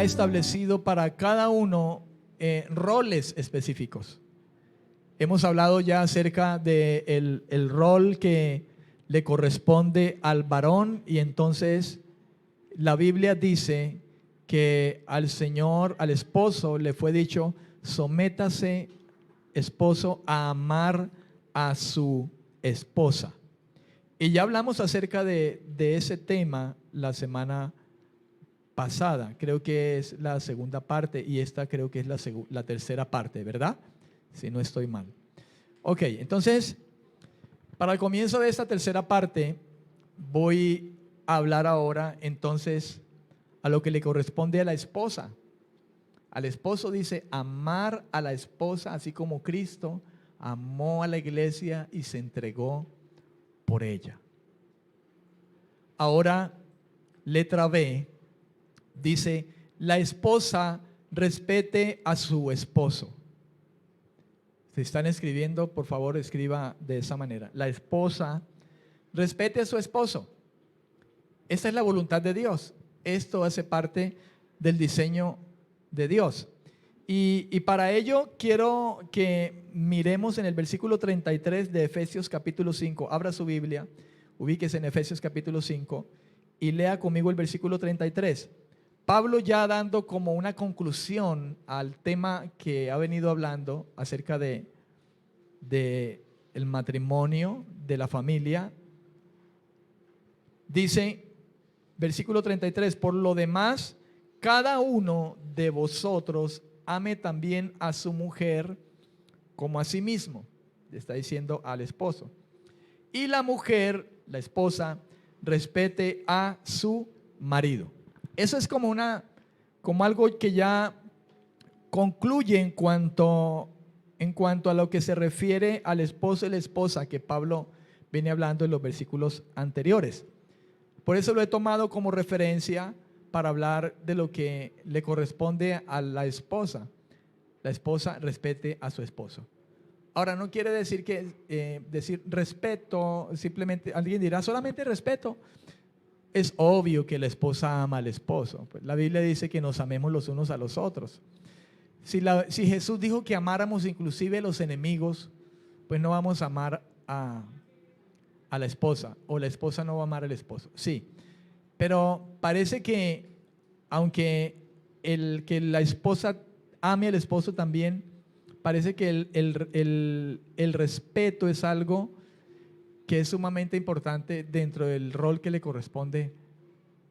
establecido para cada uno roles específicos. Hemos hablado ya acerca de el rol que le corresponde al varón, y entonces la Biblia dice que al Señor, al esposo le fue dicho: sométase, esposo, a amar a su esposa. Y ya hablamos acerca de ese tema la semana pasada. Creo que es la segunda parte, y esta creo que es la tercera parte, ¿verdad? Si no estoy mal. Ok, entonces, para el comienzo de esta tercera parte, voy a hablar ahora entonces a lo que le corresponde a la esposa. Al esposo dice amar a la esposa, así como Cristo amó a la iglesia y se entregó por ella. Ahora, letra B, dice: la esposa respete a su esposo. Si están escribiendo, por favor, escriba de esa manera: la esposa respete a su esposo. Esta es la voluntad de Dios. Esto hace parte del diseño de Dios. Y para ello quiero que miremos en el versículo 33 de Efesios capítulo 5. Abra su Biblia, ubíquese en Efesios capítulo 5 y lea conmigo el versículo 33. Pablo, ya dando como una conclusión al tema que ha venido hablando acerca de el matrimonio, de la familia, dice, versículo 33: por lo demás, cada uno de vosotros ame también a su mujer como a sí mismo. Le está diciendo al esposo. Y la mujer, la esposa, respete a su marido. Eso es como algo que ya concluye en cuanto a lo que se refiere al esposo y la esposa, que Pablo viene hablando en los versículos anteriores. Por eso lo he tomado como referencia para hablar de lo que le corresponde a la esposa. La esposa respete a su esposo. Ahora, no quiere decir que decir respeto, simplemente alguien dirá solamente respeto. Es obvio que la esposa ama al esposo. Pues la Biblia dice que nos amemos los unos a los otros. Si Jesús dijo que amáramos inclusive a los enemigos, pues no vamos a amar a la esposa, o la esposa no va a amar al esposo. Sí, pero parece que aunque que la esposa ame al esposo también, parece que el respeto es algo que es sumamente importante dentro del rol que le corresponde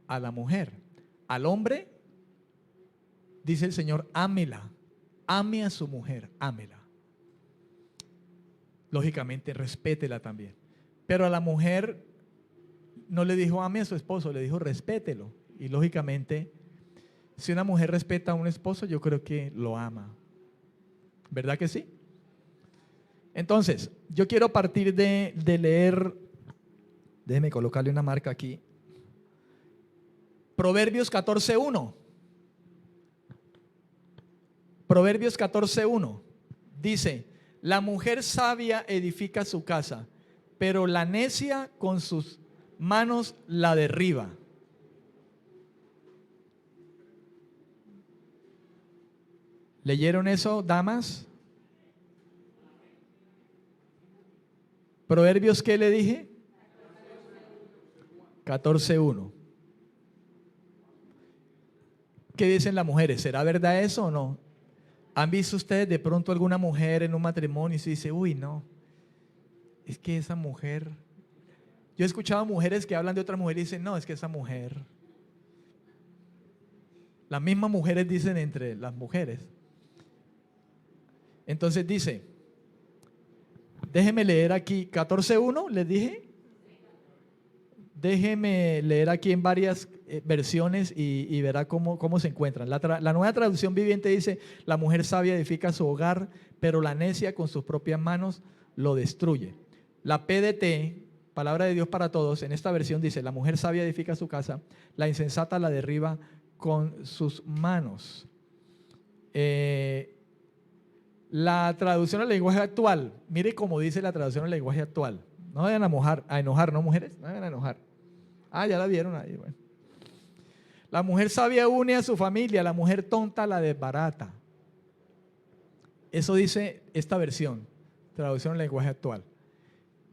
a la mujer. Al hombre, dice el Señor, ámela, ame a su mujer, ámela. Lógicamente, respétela también. Pero a la mujer no le dijo ame a su esposo, le dijo respételo. Y lógicamente, si una mujer respeta a un esposo, yo creo que lo ama. ¿Verdad que sí? Entonces, yo quiero partir de leer, déjeme colocarle una marca aquí, Proverbios 14:1. Proverbios 14:1 dice: la mujer sabia edifica su casa, pero la necia con sus manos la derriba. ¿Leyeron eso, damas? Proverbios, ¿qué le dije? 14:1. ¿Qué dicen las mujeres? ¿Será verdad eso o no? ¿Han visto ustedes de pronto alguna mujer en un matrimonio y se dice, uy, no, es que esa mujer? Yo he escuchado mujeres que hablan de otra mujer y dicen, no, es que esa mujer. Las mismas mujeres dicen entre las mujeres. Entonces dice, déjeme leer aquí 14:1, les dije. Déjeme leer aquí en varias versiones y verá cómo se encuentran. La Nueva Traducción Viviente dice: la mujer sabia edifica su hogar, pero la necia con sus propias manos lo destruye. La PDT, Palabra de Dios para Todos, en esta versión dice: la mujer sabia edifica su casa, la insensata la derriba con sus manos. La traducción al lenguaje actual, mire cómo dice la traducción al lenguaje actual. No vayan a enojar, ¿no, mujeres? No vayan a enojar. Ah, ya la vieron ahí. Bueno. La mujer sabia une a su familia, la mujer tonta la desbarata. Eso dice esta versión, traducción en lenguaje actual.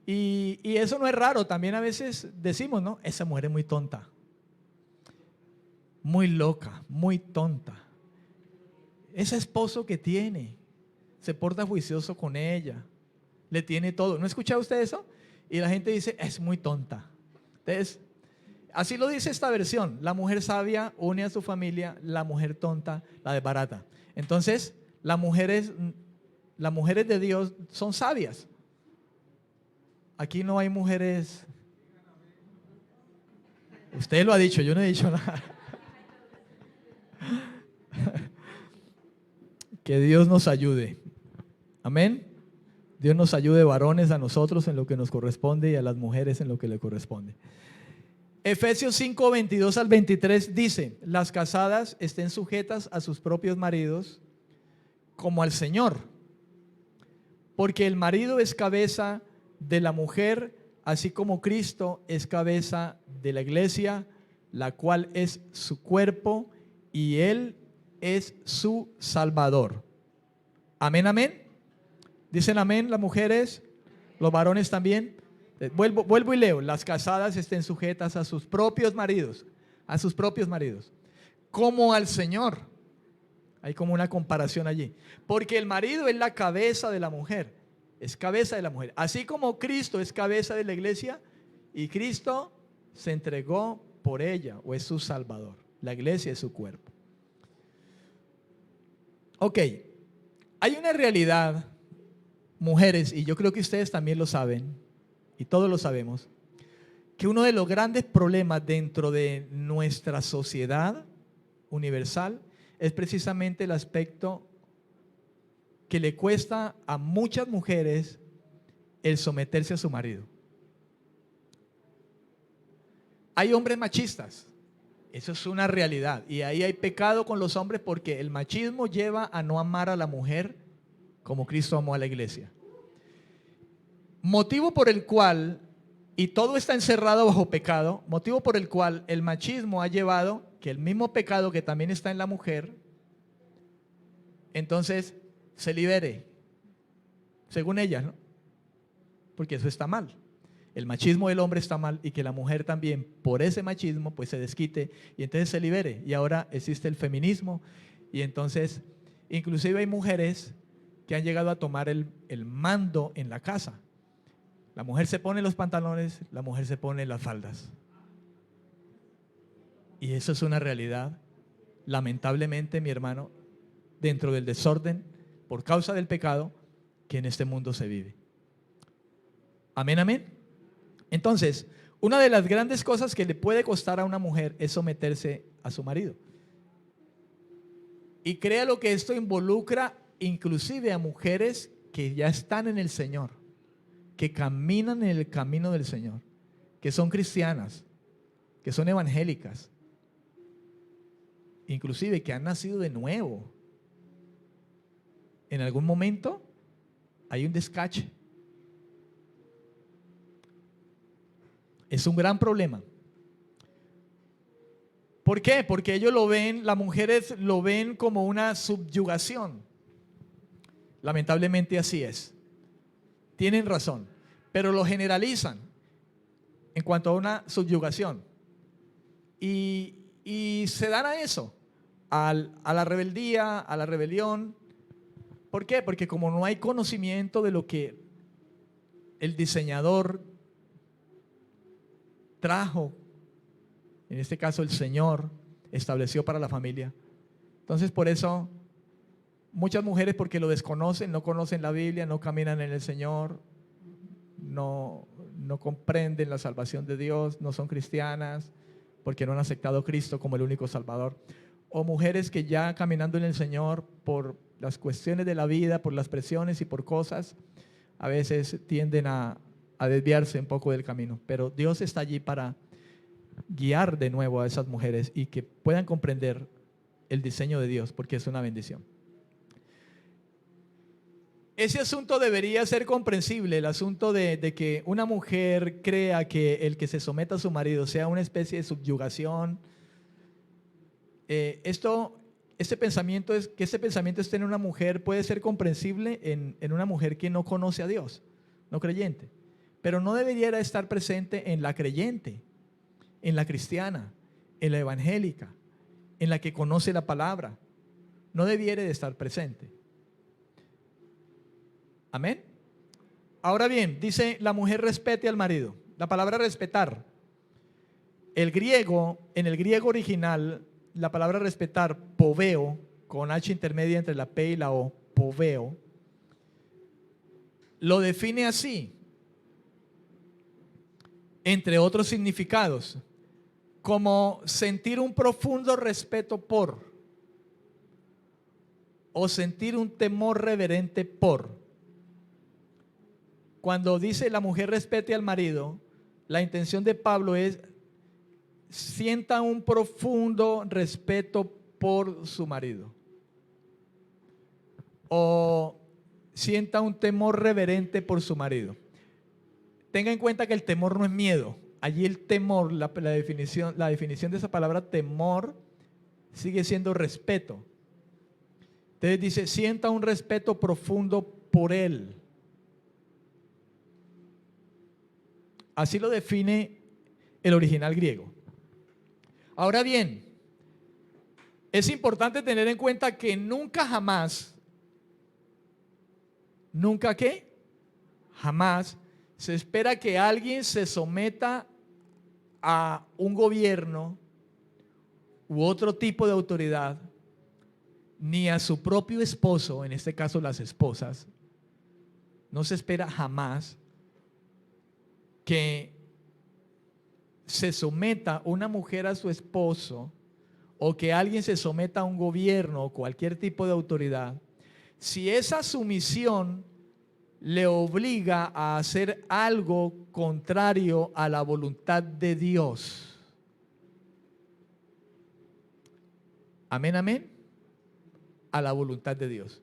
Y eso no es raro, también a veces decimos, ¿no? Esa mujer es muy tonta, muy loca, muy tonta. Ese esposo que tiene, se porta juicioso con ella, le tiene todo. ¿No ha escuchado usted eso? Y la gente dice, es muy tonta. Entonces, así lo dice esta versión. La mujer sabia une a su familia, la mujer tonta la desbarata. Entonces, las mujeres de Dios son sabias. Aquí no hay mujeres. Usted lo ha dicho, yo no he dicho nada. Que Dios nos ayude. Amén. Dios nos ayude, varones, a nosotros en lo que nos corresponde y a las mujeres en lo que le corresponde. Efesios 5, 22 al 23 dice: las casadas estén sujetas a sus propios maridos como al Señor, porque el marido es cabeza de la mujer, así como Cristo es cabeza de la iglesia, la cual es su cuerpo, y Él es su Salvador. Amén, amén. Dicen amén las mujeres, los varones también. Vuelvo y leo: las casadas estén sujetas a sus propios maridos, como al Señor. Hay como una comparación allí, porque el marido es la cabeza de la mujer, es cabeza de la mujer, así como Cristo es cabeza de la iglesia, y Cristo se entregó por ella, o es su Salvador. La iglesia es su cuerpo. Ok, hay una realidad, mujeres, y yo creo que ustedes también lo saben, y todos lo sabemos, que uno de los grandes problemas dentro de nuestra sociedad universal es precisamente el aspecto que le cuesta a muchas mujeres el someterse a su marido. Hay hombres machistas, eso es una realidad, y ahí hay pecado con los hombres, porque el machismo lleva a no amar a la mujer como Cristo amó a la iglesia. Motivo por el cual, y todo está encerrado bajo pecado, motivo por el cual el machismo ha llevado que el mismo pecado que también está en la mujer, entonces se libere, según ella, ¿no? Porque eso está mal. El machismo del hombre está mal, y que la mujer también, por ese machismo, pues se desquite y entonces se libere. Y ahora existe el feminismo, y entonces inclusive hay mujeres que han llegado a tomar el mando en la casa. La mujer se pone los pantalones, la mujer se pone las faldas. Y eso es una realidad, lamentablemente, mi hermano, dentro del desorden, por causa del pecado que en este mundo se vive. Amén, amén. Entonces, una de las grandes cosas que le puede costar a una mujer es someterse a su marido. Y créalo que esto involucra inclusive a mujeres que ya están en el Señor, que caminan en el camino del Señor, que son cristianas, que son evangélicas, inclusive que han nacido de nuevo. En algún momento hay un descache. Es un gran problema. ¿Por qué? Porque ellos lo ven, las mujeres lo ven como una subyugación. Lamentablemente así es. Tienen razón, pero lo generalizan en cuanto a una subyugación. Y se dan a eso, a la rebeldía, a la rebelión. ¿Por qué? Porque como no hay conocimiento de lo que el diseñador trajo, en este caso el Señor estableció para la familia, entonces por eso muchas mujeres, porque lo desconocen, no conocen la Biblia, no caminan en el Señor, no comprenden la salvación de Dios, no son cristianas, porque no han aceptado a Cristo como el único Salvador. O mujeres que ya caminando en el Señor, por las cuestiones de la vida, por las presiones y por cosas, a veces tienden a desviarse un poco del camino. Pero Dios está allí para guiar de nuevo a esas mujeres y que puedan comprender el diseño de Dios, porque es una bendición. Ese asunto debería ser comprensible, el asunto de que una mujer crea que el que se someta a su marido sea una especie de subyugación. este pensamiento esté en una mujer puede ser comprensible en una mujer que no conoce a Dios, no creyente, pero no debería estar presente en la creyente, en la cristiana, en la evangélica, en la que conoce la palabra. No debiera de estar presente. Amén. Ahora bien, dice la mujer respete al marido. La palabra respetar, en el griego original, la palabra respetar, poveo, con H intermedia entre la P y la O, poveo, lo define así, entre otros significados, como sentir un profundo respeto por, o sentir un temor reverente por. Cuando dice la mujer respete al marido, la intención de Pablo es sienta un profundo respeto por su marido, o sienta un temor reverente por su marido. Tenga en cuenta que el temor no es miedo. Allí el temor, la definición de esa palabra temor sigue siendo respeto. Entonces dice, sienta un respeto profundo por él. Así lo define el original griego. Ahora bien, es importante tener en cuenta que nunca jamás, nunca qué, jamás se espera que alguien se someta a un gobierno u otro tipo de autoridad, ni a su propio esposo, en este caso las esposas. No se espera jamás que se someta una mujer a su esposo, o que alguien se someta a un gobierno o cualquier tipo de autoridad, si esa sumisión le obliga a hacer algo contrario a la voluntad de Dios. Amén, amén. A la voluntad de Dios.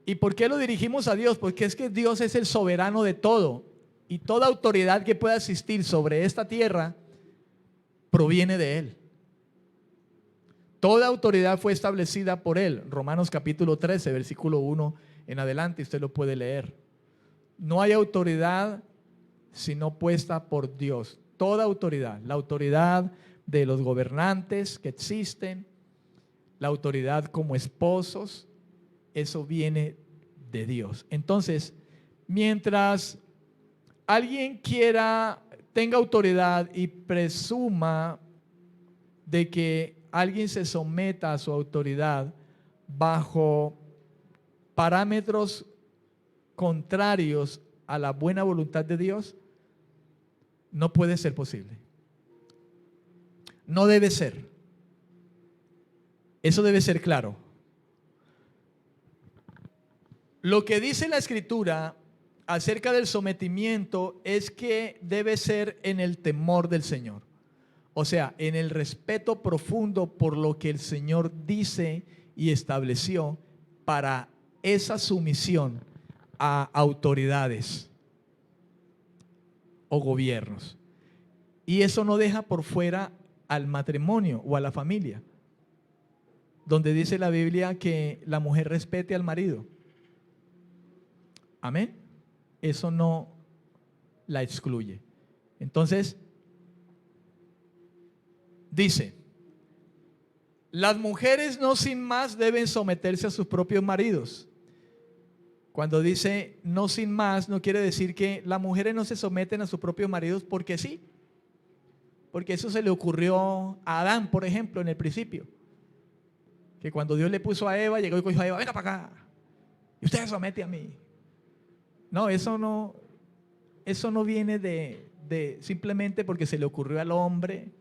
¿Y por qué lo dirigimos a Dios? Porque es que Dios es el soberano de todo, y toda autoridad que pueda existir sobre esta tierra proviene de Él. Toda autoridad fue establecida por Él. Romanos capítulo 13, versículo 1 en adelante, usted lo puede leer. No hay autoridad sino puesta por Dios. Toda autoridad, la autoridad de los gobernantes que existen, la autoridad como esposos, eso viene de Dios. Entonces, mientras alguien tenga autoridad y presuma de que alguien se someta a su autoridad bajo parámetros contrarios a la buena voluntad de Dios, no puede ser posible. No debe ser. Eso debe ser claro. Lo que dice la Escritura acerca del sometimiento es que debe ser en el temor del Señor. O sea, en el respeto profundo por lo que el Señor dice y estableció para esa sumisión a autoridades o gobiernos. Y eso no deja por fuera al matrimonio o a la familia, donde dice la Biblia que la mujer respete al marido. Amén. Eso no la excluye. Entonces, dice, las mujeres no sin más deben someterse a sus propios maridos. Cuando dice no sin más, no quiere decir que las mujeres no se someten a sus propios maridos porque sí. Porque eso se le ocurrió a Adán, por ejemplo, en el principio. Que cuando Dios le puso a Eva, llegó y dijo a Eva, venga para acá. Y usted se somete a mí. No, eso no viene de simplemente porque se le ocurrió al hombre.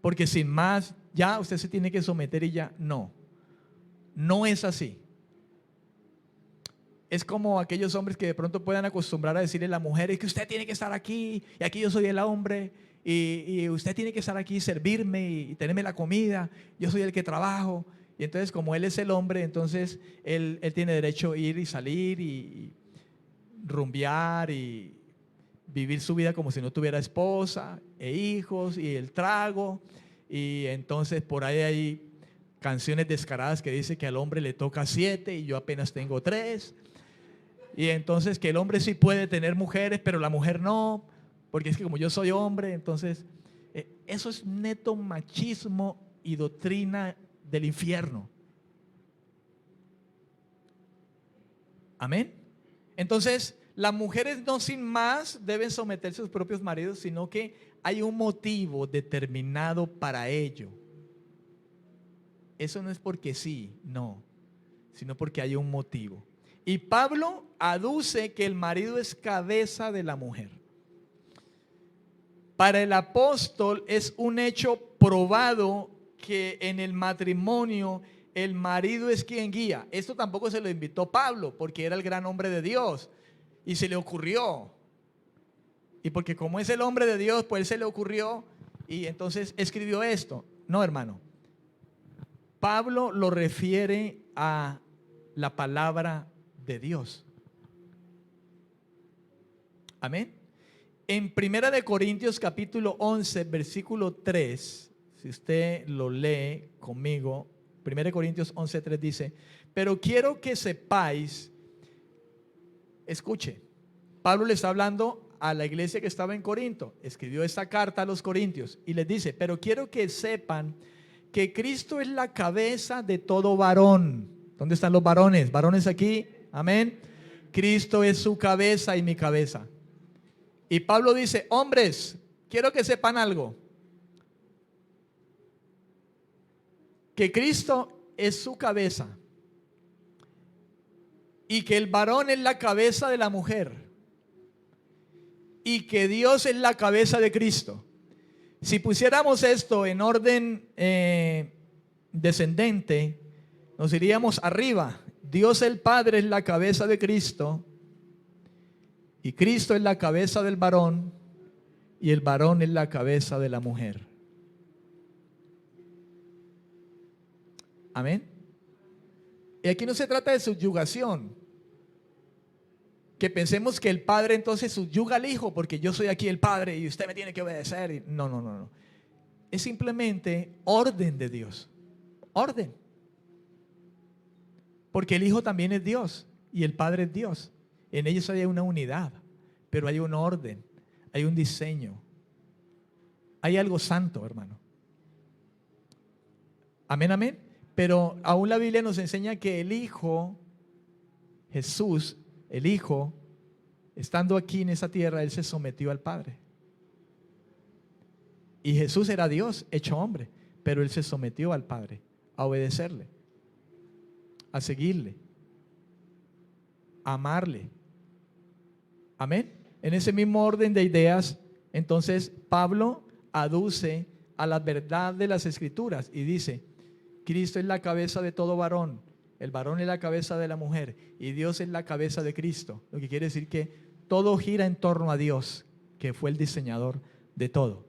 Porque sin más, ya usted se tiene que someter y ya. No, no es así. Es como aquellos hombres que de pronto puedan acostumbrar a decirle a la mujer, es que usted tiene que estar aquí, y aquí yo soy el hombre, y usted tiene que estar aquí y servirme y tenerme la comida, yo soy el que trabajo. Y entonces, como él es el hombre, entonces él tiene derecho a ir y salir y rumbear y vivir su vida como si no tuviera esposa e hijos y el trago y entonces por ahí hay canciones descaradas que dice que al hombre le toca 7 y yo apenas tengo 3. Y entonces que el hombre sí puede tener mujeres, pero la mujer no, porque es que como yo soy hombre, entonces eso es neto machismo y doctrina del infierno. Amén. Entonces, las mujeres no sin más deben someterse a sus propios maridos, sino que hay un motivo determinado para ello. Eso no es porque sí, no, sino porque hay un motivo. Y Pablo aduce que el marido es cabeza de la mujer. Para el apóstol es un hecho probado que en el matrimonio el marido es quien guía. Esto tampoco se lo invitó Pablo porque era el gran hombre de Dios y se le ocurrió. Y porque como es el hombre de Dios, pues él se le ocurrió y entonces escribió esto. No, hermano. Pablo lo refiere a la palabra de Dios. Amén. En 1 de Corintios capítulo 11, versículo 3, si usted lo lee conmigo, 1 de Corintios 11, 3 dice, pero quiero que sepáis, escuche, Pablo le está hablando a la iglesia que estaba en Corinto, escribió esta carta a los corintios y les dice, pero quiero que sepan que Cristo es la cabeza de todo varón. ¿Dónde están los varones? ¿Varones aquí? Amén. Cristo es su cabeza y mi cabeza. Y Pablo dice, hombres, quiero que sepan algo, que Cristo es su cabeza y que el varón es la cabeza de la mujer y que Dios es la cabeza de Cristo. Si pusiéramos esto en orden descendente, nos iríamos arriba. Dios el Padre es la cabeza de Cristo y Cristo es la cabeza del varón y el varón es la cabeza de la mujer. Amén. Y aquí no se trata de subyugación, que pensemos que el padre entonces subyuga al hijo porque yo soy aquí el padre y usted me tiene que obedecer. No, no, no, no. Es simplemente orden de Dios. Orden. Porque el hijo también es Dios y el padre es Dios. En ellos hay una unidad, pero hay un orden, hay un diseño, hay algo santo, hermano. Amén, amén. Pero aún la Biblia nos enseña que el Hijo, Jesús, el Hijo, estando aquí en esa tierra, Él se sometió al Padre. Y Jesús era Dios, hecho hombre, pero Él se sometió al Padre, a obedecerle, a seguirle, a amarle. Amén. En ese mismo orden de ideas, entonces Pablo aduce a la verdad de las Escrituras y dice, Cristo es la cabeza de todo varón, el varón es la cabeza de la mujer y Dios es la cabeza de Cristo. Lo que quiere decir que todo gira en torno a Dios, que fue el diseñador de todo.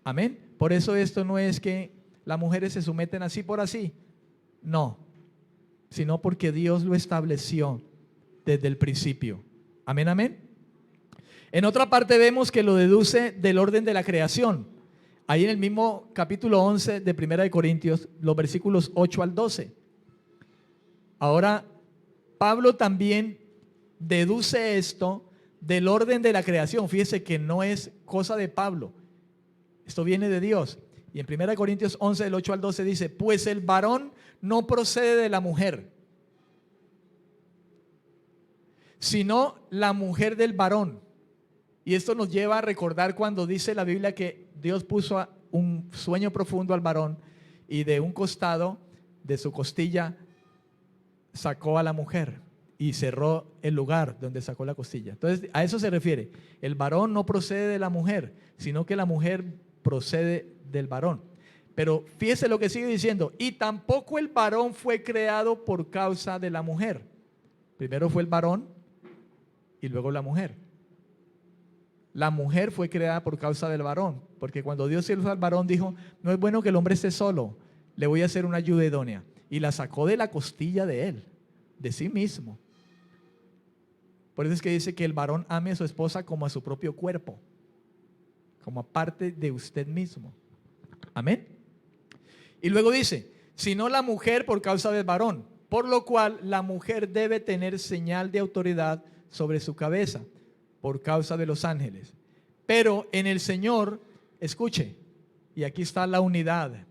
Amén. Por eso esto no es que las mujeres se someten así por así, no, sino porque Dios lo estableció desde el principio. Amén, amén. En otra parte vemos que lo deduce del orden de la creación. Ahí en el mismo capítulo 11 de 1 de Corintios, los versículos 8 al 12. Ahora, Pablo también deduce esto del orden de la creación. Fíjese que no es cosa de Pablo. Esto viene de Dios. Y en 1 Corintios 11, del 8 al 12 dice, pues el varón no procede de la mujer, sino la mujer del varón. Y esto nos lleva a recordar cuando dice la Biblia que Dios puso un sueño profundo al varón y de un costado de su costilla sacó a la mujer y cerró el lugar donde sacó la costilla. Entonces a eso se refiere. El varón no procede de la mujer, sino que la mujer procede del varón. Pero fíjese lo que sigue diciendo, y tampoco el varón fue creado por causa de la mujer. Primero fue el varón y luego la mujer. La mujer fue creada por causa del varón, porque cuando Dios hizo al varón dijo, no es bueno que el hombre esté solo, le voy a hacer una ayuda idónea. Y la sacó de la costilla de él, de sí mismo. Por eso es que dice que el varón ame a su esposa como a su propio cuerpo, como a parte de usted mismo. Amén. Y luego dice, sino la mujer por causa del varón, por lo cual la mujer debe tener señal de autoridad sobre su cabeza, por causa de los ángeles. Pero en el Señor, escuche, y aquí está la unidad.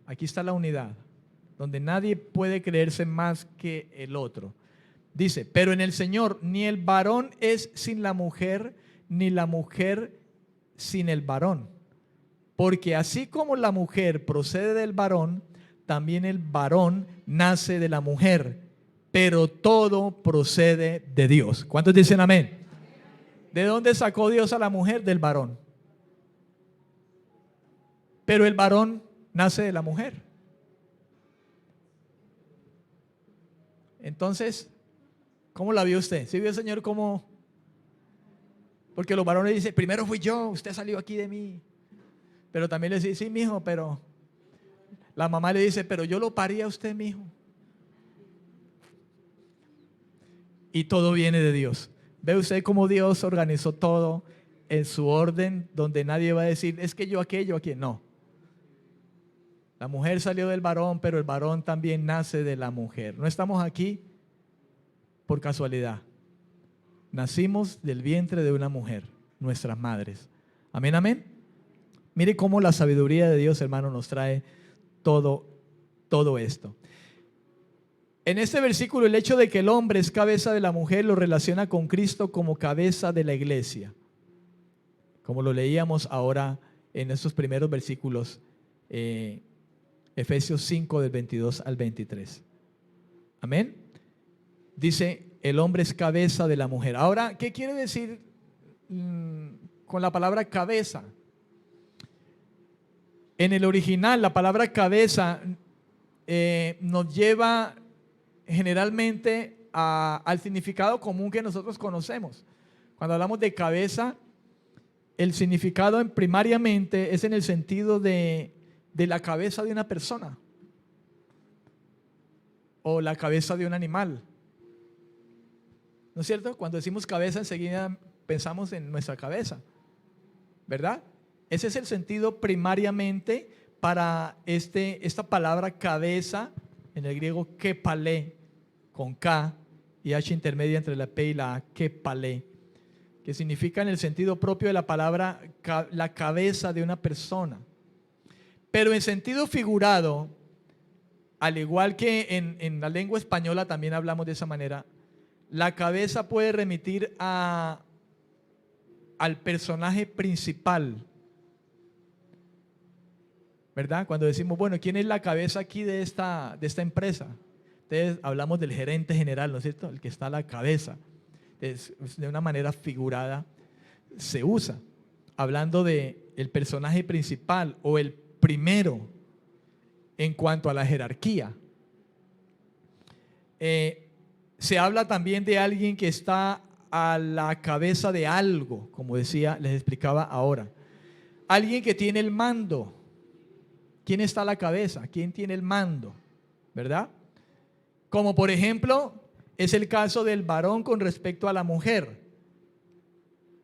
Aquí está la unidad, donde nadie puede creerse más que el otro. Dice, pero en el Señor ni el varón es sin la mujer, ni la mujer sin el varón. Porque así como la mujer procede del varón, también el varón nace de la mujer. Pero todo procede de Dios. ¿Cuántos dicen amén? ¿De dónde sacó Dios a la mujer? Del varón. Pero el varón nace de la mujer. Entonces, ¿cómo la vio usted? ¿Sí vio el Señor cómo? Porque los varones dicen, primero fui yo, usted salió aquí de mí. Pero también le dice, sí, mijo, pero la mamá le dice, pero yo lo parí a usted, mijo. Y todo viene de Dios. ¿Ve usted cómo Dios organizó todo en su orden, donde nadie va a decir, es que yo aquello, aquí? No. La mujer salió del varón, pero el varón también nace de la mujer. No estamos aquí por casualidad. Nacimos del vientre de una mujer, nuestras madres. Amén, amén. Mire cómo la sabiduría de Dios, hermano, nos trae todo esto. En este versículo, el hecho de que el hombre es cabeza de la mujer lo relaciona con Cristo como cabeza de la iglesia. Como lo leíamos ahora en estos primeros versículos, Efesios 5 del 22 al 23. Amén. Dice, el hombre es cabeza de la mujer. Ahora, ¿qué quiere decir con la palabra cabeza? En el original, la palabra cabeza nos lleva generalmente al significado común que nosotros conocemos. Cuando hablamos de cabeza, el significado primariamente es en el sentido de la cabeza de una persona o la cabeza de un animal. ¿No es cierto? Cuando decimos cabeza, enseguida pensamos en nuestra cabeza, ¿verdad? Ese es el sentido primariamente para esta palabra cabeza, en el griego kepale, con K y H intermedia entre la P y la A, kepale, que significa en el sentido propio de la palabra la cabeza de una persona. Pero en sentido figurado, al igual que en la lengua española también hablamos de esa manera, la cabeza puede remitir al personaje principal, ¿verdad? Cuando decimos, bueno, ¿quién es la cabeza aquí de esta empresa? Entonces hablamos del gerente general, ¿no es cierto? El que está a la cabeza. Entonces, de una manera figurada se usa, hablando de el personaje principal o el primero en cuanto a la jerarquía. Se habla también de alguien que está a la cabeza de algo, como decía, les explicaba ahora. Alguien que tiene el mando. ¿Quién está a la cabeza? ¿Quién tiene el mando? ¿Verdad? Como por ejemplo, es el caso del varón con respecto a la mujer.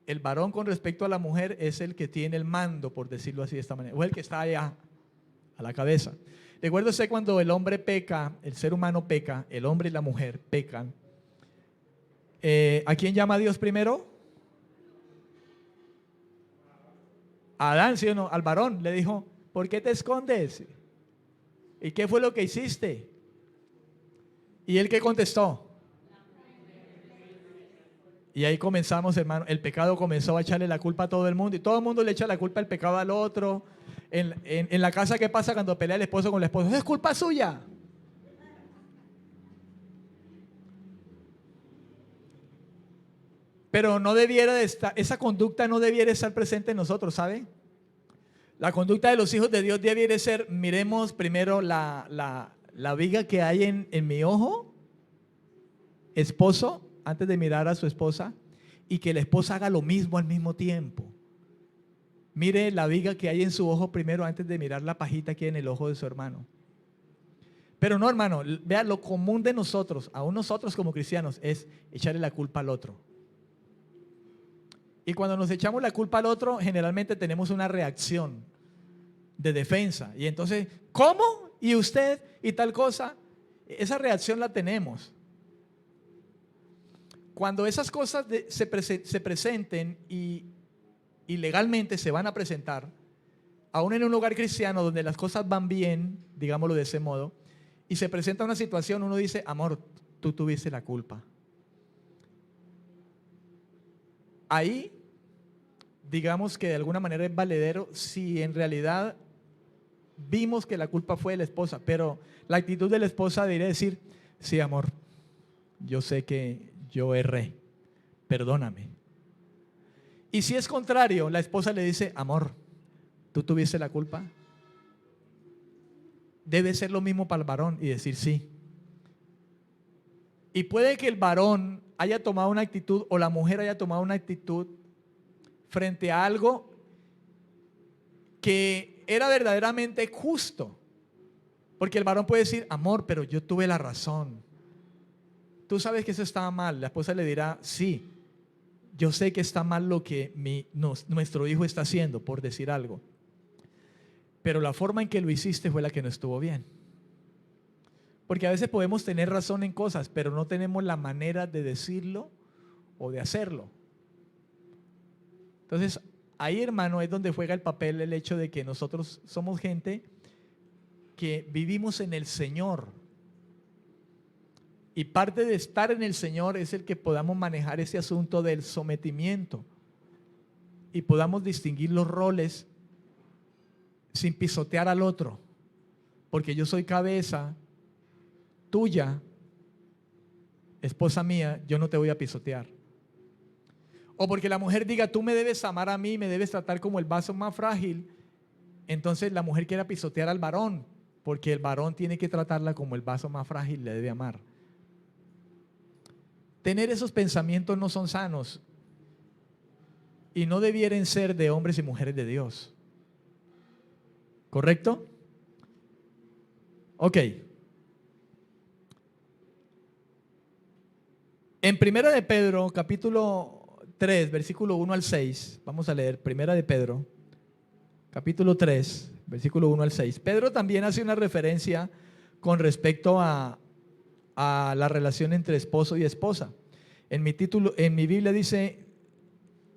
El varón con respecto a la mujer es el que tiene el mando, por decirlo así de esta manera, o el que está allá, a la cabeza. Recuérdese cuando el hombre peca, el ser humano peca, el hombre y la mujer pecan. ¿A quién llama Dios primero? A Adán, ¿sí o no? Al varón le dijo, ¿por qué te escondes? ¿Y qué fue lo que hiciste? ¿Y él qué contestó? Y ahí comenzamos, hermano. El pecado comenzó a echarle la culpa a todo el mundo. Y todo el mundo le echa la culpa al pecado al otro. En la casa, ¿qué pasa cuando pelea el esposo con la esposa? Es culpa suya. Pero no debiera de estar, esa conducta no debiera estar presente en nosotros, ¿sabe? La conducta de los hijos de Dios debiera ser, miremos primero la viga que hay en mi ojo, esposo, antes de mirar a su esposa, y que la esposa haga lo mismo al mismo tiempo. Mire la viga que hay en su ojo primero antes de mirar la pajita que hay en el ojo de su hermano. Pero no, hermano, vea, lo común de nosotros, aún nosotros como cristianos, es echarle la culpa al otro. Y cuando nos echamos la culpa al otro, generalmente tenemos una reacción. de defensa. Y entonces, ¿cómo? ¿Y usted? ¿Y tal cosa? Esa reacción la tenemos. Cuando esas cosas se presenten y legalmente se van a presentar, aún en un lugar cristiano donde las cosas van bien, digámoslo de ese modo, y se presenta una situación, uno dice, amor, tú tuviste la culpa. Ahí, digamos que de alguna manera es valedero si en realidad vimos que la culpa fue de la esposa, pero la actitud de la esposa debería decir, sí, amor, yo sé que yo erré, perdóname. Y si es contrario, la esposa le dice, amor, tú tuviste la culpa. Debe ser lo mismo para el varón y decir sí. Y puede que el varón haya tomado una actitud o la mujer haya tomado una actitud frente a algo que era verdaderamente justo. Porque el varón puede decir, amor, pero yo tuve la razón. Tú sabes que eso estaba mal. La esposa le dirá, sí, yo sé que está mal lo que nuestro hijo está haciendo, por decir algo. Pero la forma en que lo hiciste fue la que no estuvo bien. Porque a veces podemos tener razón en cosas, pero no tenemos la manera de decirlo o de hacerlo. Entonces, ahí, hermano, es donde juega el papel el hecho de que nosotros somos gente que vivimos en el Señor. Y parte de estar en el Señor es el que podamos manejar ese asunto del sometimiento y podamos distinguir los roles sin pisotear al otro. Porque yo soy cabeza tuya, esposa mía, yo no te voy a pisotear. O porque la mujer diga, tú me debes amar a mí, me debes tratar como el vaso más frágil, entonces la mujer quiera pisotear al varón, porque el varón tiene que tratarla como el vaso más frágil, le debe amar. Tener esos pensamientos no son sanos y no debieran ser de hombres y mujeres de Dios. ¿Correcto? Ok. En Primera de Pedro, capítulo 3, versículo 1 al 6, vamos a leer Primera de Pedro, capítulo 3, versículo 1 al 6. Pedro también hace una referencia con respecto a la relación entre esposo y esposa. En mi Biblia dice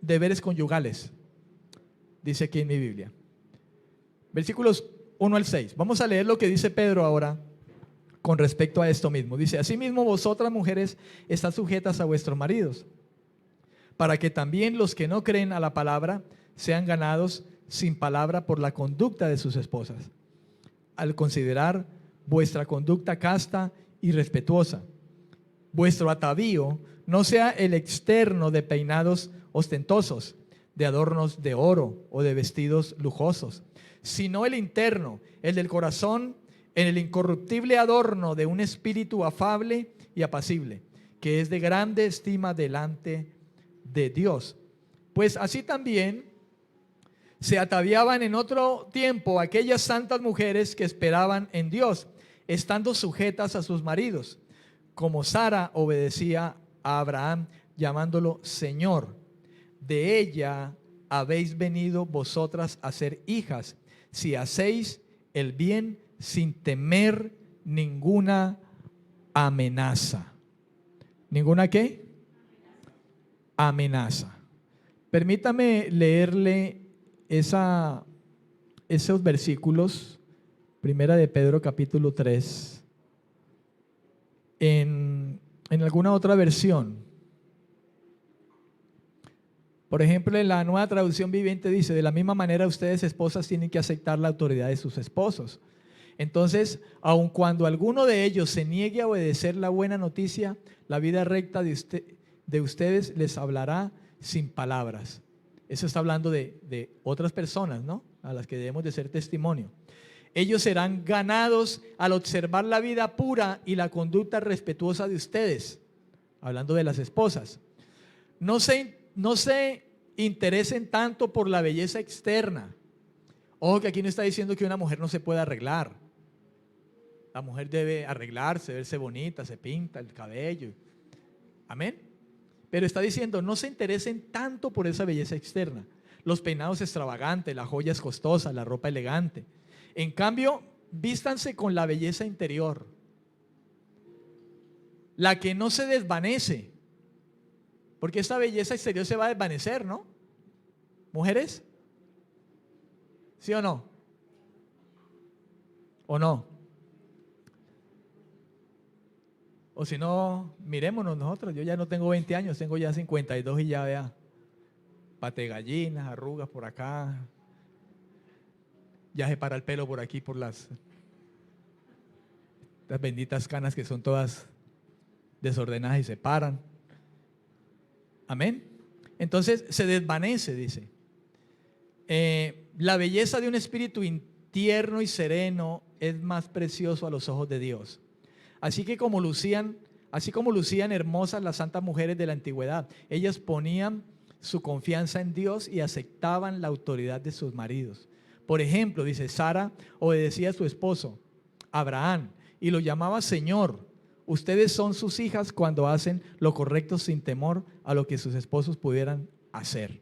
deberes conyugales, dice aquí en mi Biblia. Versículos 1 al 6. Vamos a leer lo que dice Pedro ahora con respecto a esto mismo. Dice, asimismo vosotras mujeres estad sujetas a vuestros maridos, para que también los que no creen a la palabra sean ganados sin palabra por la conducta de sus esposas, al considerar vuestra conducta casta y respetuosa. Vuestro atavío no sea el externo de peinados ostentosos, de adornos de oro o de vestidos lujosos, sino el interno, el del corazón, en el incorruptible adorno de un espíritu afable y apacible, que es de grande estima delante de Dios. Pues así también se ataviaban en otro tiempo aquellas santas mujeres que esperaban en Dios, estando sujetas a sus maridos, como Sara obedecía a Abraham, llamándolo Señor. De ella habéis venido vosotras a ser hijas, si hacéis el bien sin temer ninguna amenaza. ¿Ninguna qué? Amenaza. Permítame leerle esos versículos, Primera de Pedro capítulo 3, en alguna otra versión. Por ejemplo, en la Nueva Traducción Viviente dice, de la misma manera ustedes esposas tienen que aceptar la autoridad de sus esposos. Entonces, aun cuando alguno de ellos se niegue a obedecer la buena noticia, la vida recta de ustedes les hablará sin palabras. Eso está hablando de otras personas, ¿no? A las que debemos de ser testimonio. Ellos serán ganados al observar la vida pura y la conducta respetuosa de ustedes, hablando de las esposas. No se interesen tanto por la belleza externa. Ojo que aquí no está diciendo que una mujer no se puede arreglar. La mujer debe arreglarse, verse bonita, se pinta el cabello. Amén. Pero está diciendo, no se interesen tanto por esa belleza externa. los peinados extravagantes, las joyas costosas, la ropa elegante. En cambio, vístanse con la belleza interior, la que no se desvanece, porque esta belleza exterior se va a desvanecer, ¿no? ¿Mujeres? ¿Sí o no? ¿O no? O si no, mirémonos nosotros. Yo ya no tengo 20 años, tengo ya 52 y ya vea, pate gallinas, arrugas por acá, ya se para el pelo por aquí, por las benditas canas que son todas desordenadas y se paran. Amén. Entonces se desvanece, dice. La belleza de un espíritu tierno y sereno es más precioso a los ojos de Dios. Así como lucían hermosas las santas mujeres de la antigüedad, ellas ponían su confianza en Dios y aceptaban la autoridad de sus maridos. Por ejemplo, dice, Sara obedecía a su esposo, Abraham, y lo llamaba Señor. Ustedes son sus hijas cuando hacen lo correcto sin temor a lo que sus esposos pudieran hacer.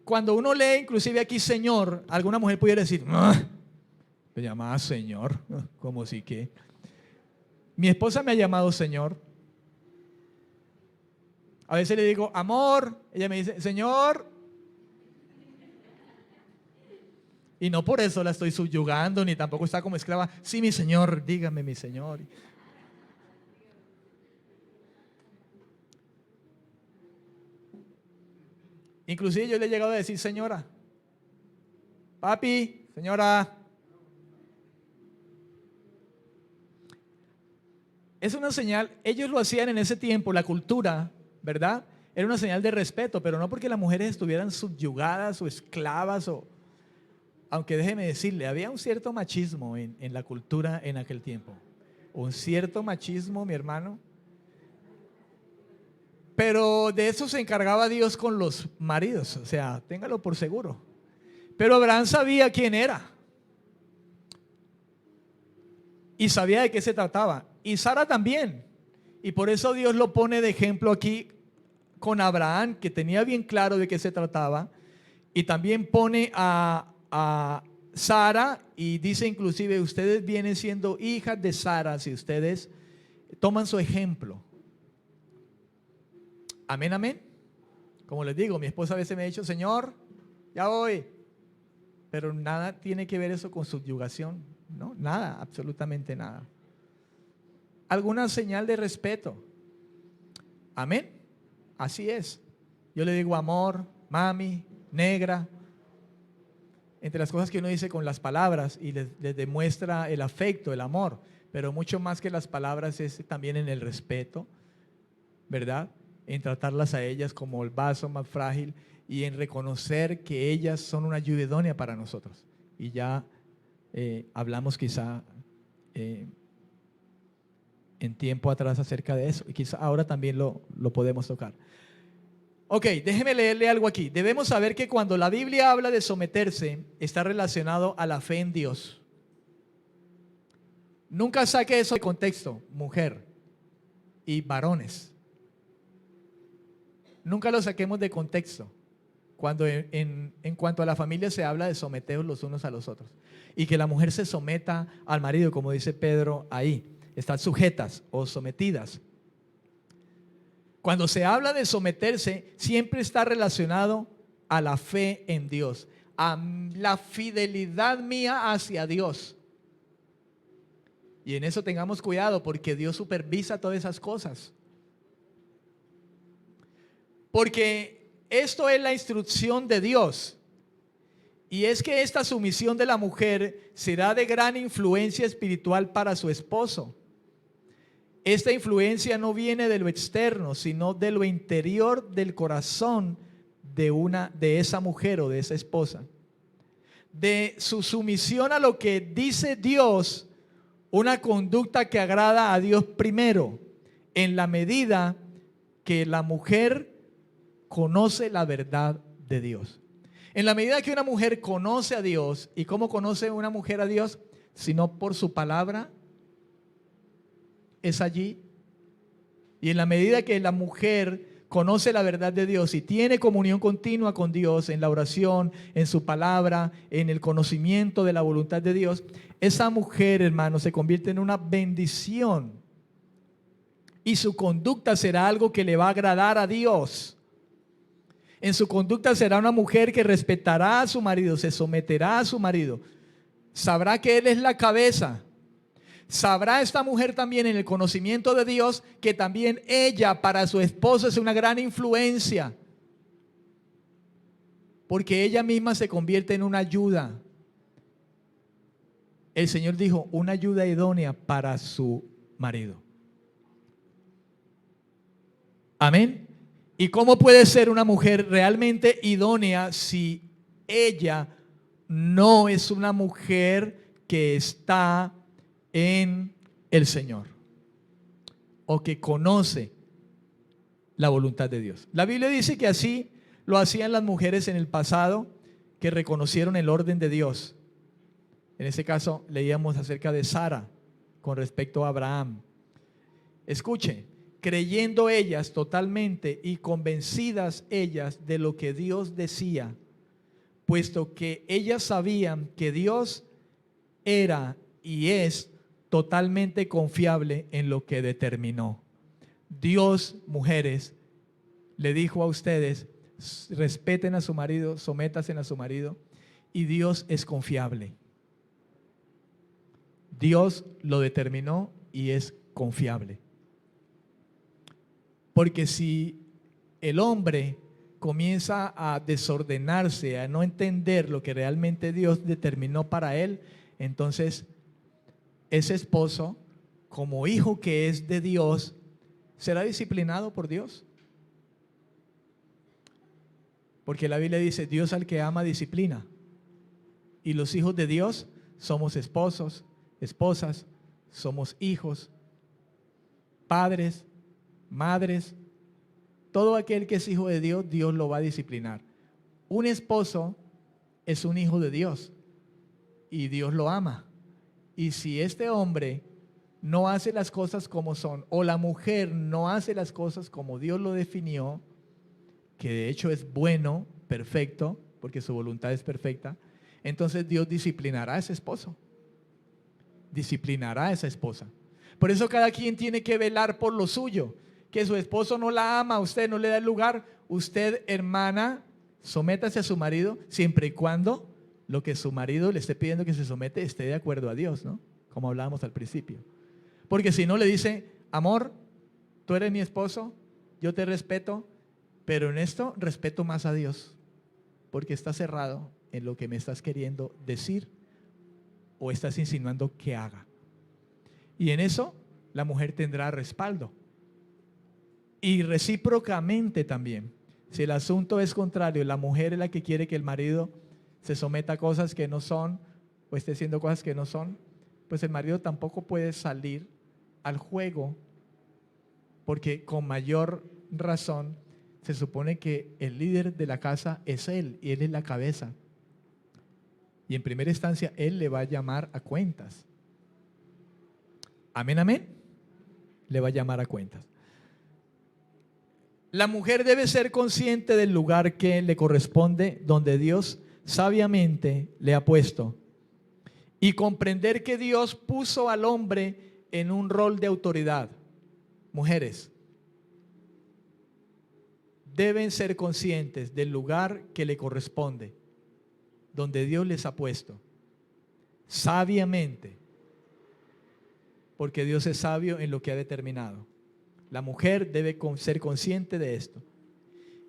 Cuando uno lee inclusive aquí Señor, alguna mujer pudiera decir, me llamaba Señor, como si que. Mi esposa me ha llamado Señor. A veces le digo, amor, ella me dice, Señor. Y no por eso la estoy subyugando, ni tampoco está como esclava. Sí, mi Señor, dígame, mi Señor. Inclusive yo le he llegado a decir, señora, papi, señora. Es una señal, ellos lo hacían en ese tiempo, la cultura, ¿verdad? Era una señal de respeto, pero no porque las mujeres estuvieran subyugadas o esclavas, aunque déjeme decirle, había un cierto machismo en la cultura en aquel tiempo. Un cierto machismo, mi hermano. Pero de eso se encargaba Dios con los maridos, o sea, téngalo por seguro. Pero Abraham sabía quién era y sabía de qué se trataba, y Sara también, y por eso Dios lo pone de ejemplo aquí con Abraham, que tenía bien claro de qué se trataba, y también pone a Sara y dice inclusive, ustedes vienen siendo hijas de Sara si ustedes toman su ejemplo. Amén, amén. Como les digo, mi esposa a veces me ha dicho, Señor, ya voy. Pero nada tiene que ver eso con subyugación, ¿no? Nada, absolutamente nada. Alguna señal de respeto. Amén. Así es. Yo le digo amor, mami, negra. Entre las cosas que uno dice con las palabras y les demuestra el afecto, el amor. Pero mucho más que las palabras es también en el respeto, ¿verdad? En tratarlas a ellas como el vaso más frágil y en reconocer que ellas son una ayuda idónea para nosotros. Y ya hablamos quizá en tiempo atrás acerca de eso y quizá ahora también lo podemos tocar. Ok, déjeme leerle algo aquí. Debemos saber que cuando la Biblia habla de someterse, está relacionado a la fe en Dios. Nunca saque eso de contexto, mujer y varones. Nunca lo saquemos de contexto cuando en cuanto a la familia se habla de someteros los unos a los otros y que la mujer se someta al marido, como dice Pedro ahí, están sujetas o sometidas. Cuando se habla de someterse, siempre está relacionado a la fe en Dios, a la fidelidad mía hacia Dios. Y en eso tengamos cuidado porque Dios supervisa todas esas cosas. Porque esto es la instrucción de Dios. Y es que esta sumisión de la mujer será de gran influencia espiritual para su esposo. Esta influencia no viene de lo externo, sino de lo interior del corazón de esa mujer o de esa esposa. De su sumisión a lo que dice Dios, una conducta que agrada a Dios primero, en la medida que la mujer conoce la verdad de Dios. En la medida que una mujer conoce a Dios, ¿y cómo conoce una mujer a Dios? Sino por su palabra, es allí. Y en la medida que la mujer conoce la verdad de Dios y tiene comunión continua con Dios en la oración, en su palabra, en el conocimiento de la voluntad de Dios, esa mujer, hermano, se convierte en una bendición y su conducta será algo que le va a agradar a Dios. En su conducta será una mujer que respetará a su marido, se someterá a su marido, sabrá que él es la cabeza. Sabrá esta mujer también en el conocimiento de Dios que también ella para su esposo es una gran influencia, porque ella misma se convierte en una ayuda. El Señor dijo, una ayuda idónea para su marido. Amén. ¿Y cómo puede ser una mujer realmente idónea si ella no es una mujer que está en el Señor o que conoce la voluntad de Dios? La Biblia dice que así lo hacían las mujeres en el pasado que reconocieron el orden de Dios. En ese caso leíamos acerca de Sara con respecto a Abraham. Escuche, creyendo ellas totalmente y convencidas ellas de lo que Dios decía, puesto que ellas sabían que Dios era y es totalmente confiable en lo que determinó. Dios, mujeres, le dijo a ustedes, respeten a su marido, sométanse a su marido, y Dios es confiable. Dios lo determinó y es confiable. Porque si el hombre comienza a desordenarse, a no entender lo que realmente Dios determinó para él, entonces ese esposo, como hijo que es de Dios, será disciplinado por Dios. Porque la Biblia dice, Dios al que ama disciplina. Y los hijos de Dios somos esposos, esposas, somos hijos, padres, madres. Todo aquel que es hijo de Dios, Dios lo va a disciplinar. Un esposo es un hijo de Dios y Dios lo ama. Y si este hombre no hace las cosas como son, o la mujer no hace las cosas como Dios lo definió, que de hecho es bueno, perfecto, porque su voluntad es perfecta, entonces Dios disciplinará a ese esposo, disciplinará a esa esposa. Por eso cada quien tiene que velar por lo suyo, que su esposo no la ama, usted no le da el lugar. Usted, hermana, sométase a su marido siempre y cuando lo que su marido le esté pidiendo que se somete esté de acuerdo a Dios, ¿no? Como hablábamos al principio. Porque si no le dice, amor, tú eres mi esposo, yo te respeto, pero en esto respeto más a Dios, porque está cerrado en lo que me estás queriendo decir o estás insinuando que haga. Y en eso la mujer tendrá respaldo. Y recíprocamente también. Si el asunto es contrario, la mujer es la que quiere que el marido se someta a cosas que no son o esté haciendo cosas que no son, pues el marido tampoco puede salir al juego, porque con mayor razón se supone que el líder de la casa es él y él es la cabeza. Y en primera instancia él le va a llamar a cuentas. Amén, amén. Le va a llamar a cuentas. La mujer debe ser consciente del lugar que le corresponde, donde Dios sabiamente le ha puesto, y comprender que Dios puso al hombre en un rol de autoridad. Mujeres deben ser conscientes del lugar que le corresponde, donde Dios les ha puesto, sabiamente, porque Dios es sabio en lo que ha determinado. La mujer debe ser consciente de esto.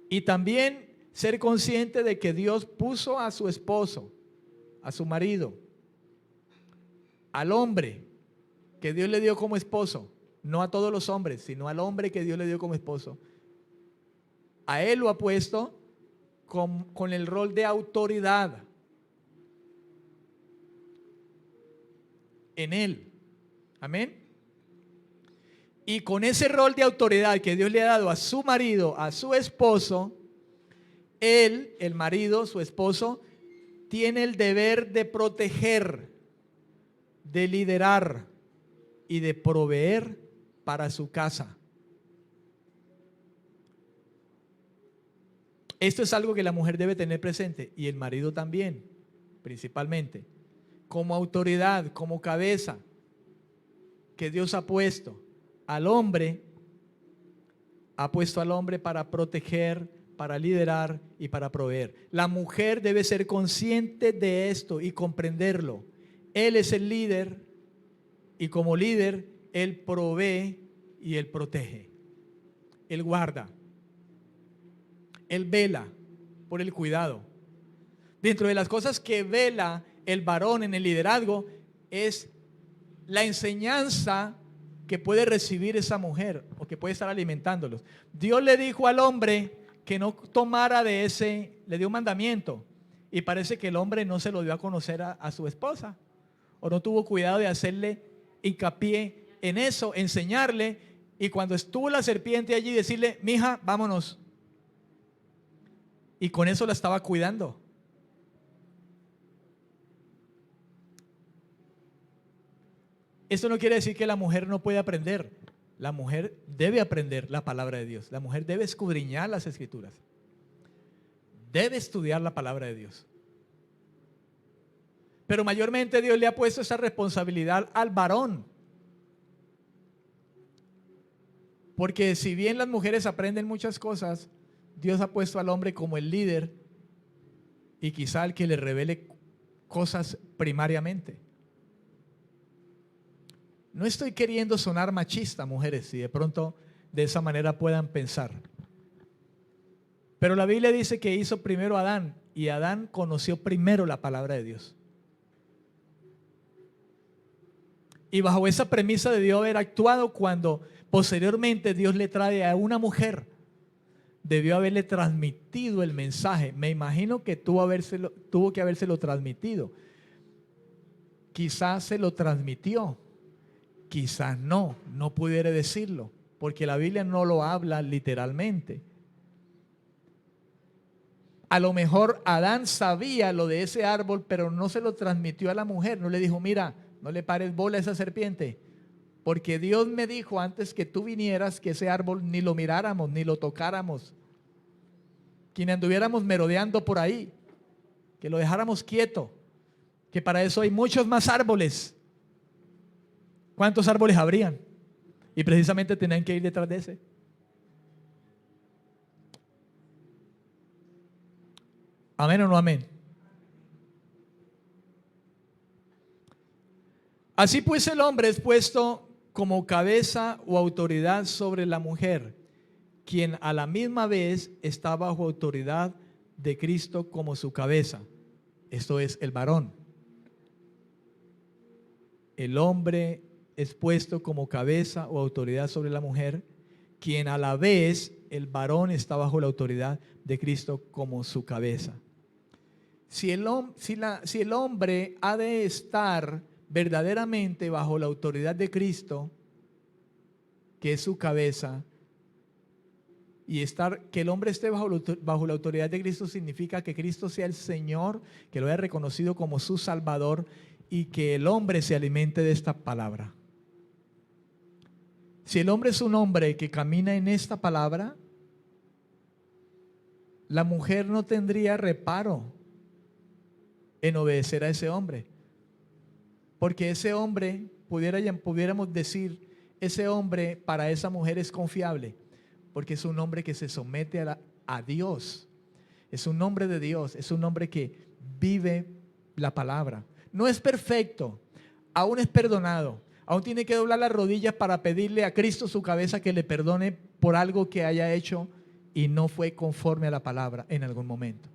Y también ser consciente de que Dios puso a su esposo, a su marido, al hombre que Dios le dio como esposo, no a todos los hombres, sino al hombre que Dios le dio como esposo. A él lo ha puesto con el rol de autoridad en él. Amén. Y con ese rol de autoridad que Dios le ha dado a su marido, a su esposo, él, el marido, su esposo, tiene el deber de proteger, de liderar y de proveer para su casa. Esto es algo que la mujer debe tener presente y el marido también, principalmente, como autoridad, como cabeza que Dios ha puesto al hombre, ha puesto al hombre para proteger, para liderar y para proveer. La mujer debe ser consciente de esto y comprenderlo. Él es el líder y como líder, él provee y él protege. Él guarda. Él vela por el cuidado. Dentro de las cosas que vela el varón en el liderazgo es la enseñanza que puede recibir esa mujer o que puede estar alimentándolos. Dios le dijo al hombre que no tomara de ese, le dio un mandamiento y parece que el hombre no se lo dio a conocer a su esposa o no tuvo cuidado de hacerle hincapié en eso, enseñarle, y cuando estuvo la serpiente allí decirle, mija, vámonos. Y con eso la estaba cuidando. Esto no quiere decir que la mujer no puede aprender. La mujer debe aprender la palabra de Dios. La mujer debe escudriñar las escrituras. Debe estudiar la palabra de Dios. Pero mayormente Dios le ha puesto esa responsabilidad al varón. Porque si bien las mujeres aprenden muchas cosas, Dios ha puesto al hombre como el líder y quizá el que le revele cosas primariamente. No estoy queriendo sonar machista, mujeres, si de pronto de esa manera puedan pensar. Pero la Biblia dice que hizo primero a Adán y Adán conoció primero la palabra de Dios. Y bajo esa premisa debió haber actuado cuando posteriormente Dios le trae a una mujer. Debió haberle transmitido el mensaje. Me imagino que tuvo que habérselo transmitido. Quizás se lo transmitió, quizás no pudiera decirlo, porque la Biblia no lo habla literalmente. A lo mejor Adán sabía lo de ese árbol, pero no se lo transmitió a la mujer. No le dijo, mira, no le pares bola a esa serpiente, porque Dios me dijo antes que tú vinieras que ese árbol ni lo miráramos, ni lo tocáramos, que ni anduviéramos merodeando por ahí, que lo dejáramos quieto, que para eso hay muchos más árboles. ¿Cuántos árboles habrían? Y precisamente tenían que ir detrás de ese. ¿Amén o no amén? Así pues el hombre es puesto como cabeza o autoridad sobre la mujer, quien a la misma vez está bajo autoridad de Cristo como su cabeza. Esto es el varón. El hombre es puesto como cabeza o autoridad sobre la mujer, quien a la vez el varón está bajo la autoridad de Cristo como su cabeza. Si el hombre ha de estar verdaderamente bajo la autoridad de Cristo, que es su cabeza, y que el hombre esté bajo la autoridad de Cristo significa que Cristo sea el Señor, que lo haya reconocido como su Salvador y que el hombre se alimente de esta palabra. Si el hombre es un hombre que camina en esta palabra, la mujer no tendría reparo en obedecer a ese hombre, porque ese hombre, pudiéramos decir, ese hombre para esa mujer es confiable, porque es un hombre que se somete a Dios, es un hombre de Dios, es un hombre que vive la palabra. No es perfecto, aún es perdonado, aún tiene que doblar las rodillas para pedirle a Cristo su cabeza que le perdone por algo que haya hecho y no fue conforme a la palabra en algún momento.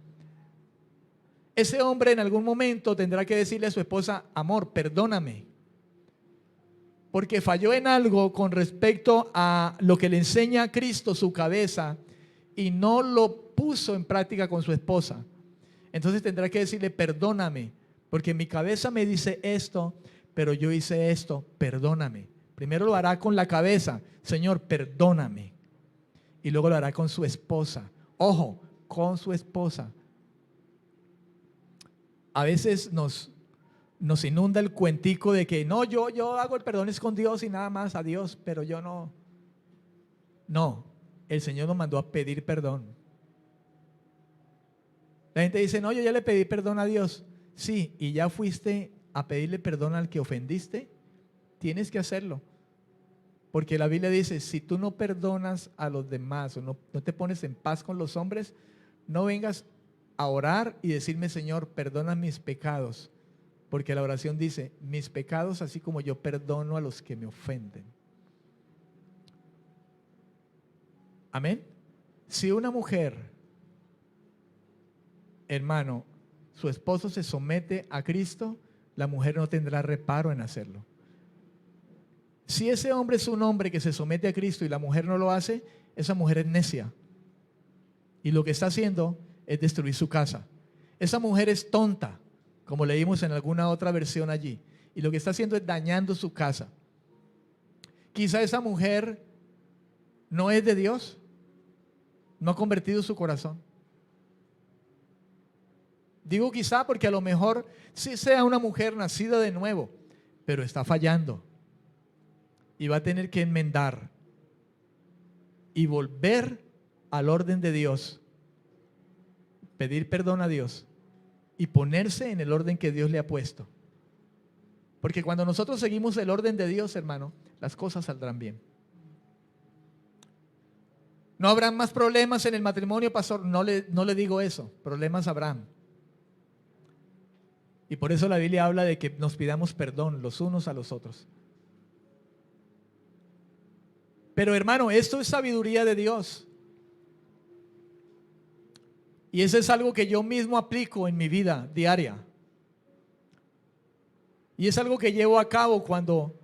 Ese hombre en algún momento tendrá que decirle a su esposa, amor, perdóname, porque falló en algo con respecto a lo que le enseña a Cristo su cabeza y no lo puso en práctica con su esposa. Entonces tendrá que decirle, perdóname, porque mi cabeza me dice esto, pero yo hice esto, perdóname. Primero lo hará con la cabeza, Señor, perdóname. Y luego lo hará con su esposa. Ojo, con su esposa. A veces nos inunda el cuentico de que no, yo hago el perdón es con Dios y nada más a Dios, pero yo no. No, el Señor nos mandó a pedir perdón. La gente dice, no, yo ya le pedí perdón a Dios. Sí, y ya fuiste a pedirle perdón al que ofendiste. Tienes que hacerlo. Porque la Biblia dice, si tú no perdonas a los demás o no te pones en paz con los hombres, no vengas a orar y decirme, Señor, perdona mis pecados. Porque la oración dice, mis pecados así como yo perdono a los que me ofenden. Amén. Si una mujer, hermano, su esposo se somete a Cristo, la mujer no tendrá reparo en hacerlo. Si ese hombre es un hombre que se somete a Cristo y la mujer no lo hace, esa mujer es necia. Y lo que está haciendo es destruir su casa. Esa mujer es tonta, como leímos en alguna otra versión allí. Y lo que está haciendo es dañando su casa. Quizá esa mujer no es de Dios, no ha convertido su corazón. Digo quizá porque a lo mejor sí sea una mujer nacida de nuevo, pero está fallando. Y va a tener que enmendar y volver al orden de Dios, pedir perdón a Dios y ponerse en el orden que Dios le ha puesto. Porque cuando nosotros seguimos el orden de Dios, hermano, las cosas saldrán bien. No habrán más problemas en el matrimonio, pastor. No le digo eso. Problemas habrán. Y por eso la Biblia habla de que nos pidamos perdón los unos a los otros. Pero hermano, esto es sabiduría de Dios. Y eso es algo que yo mismo aplico en mi vida diaria. Y es algo que llevo a cabo cuando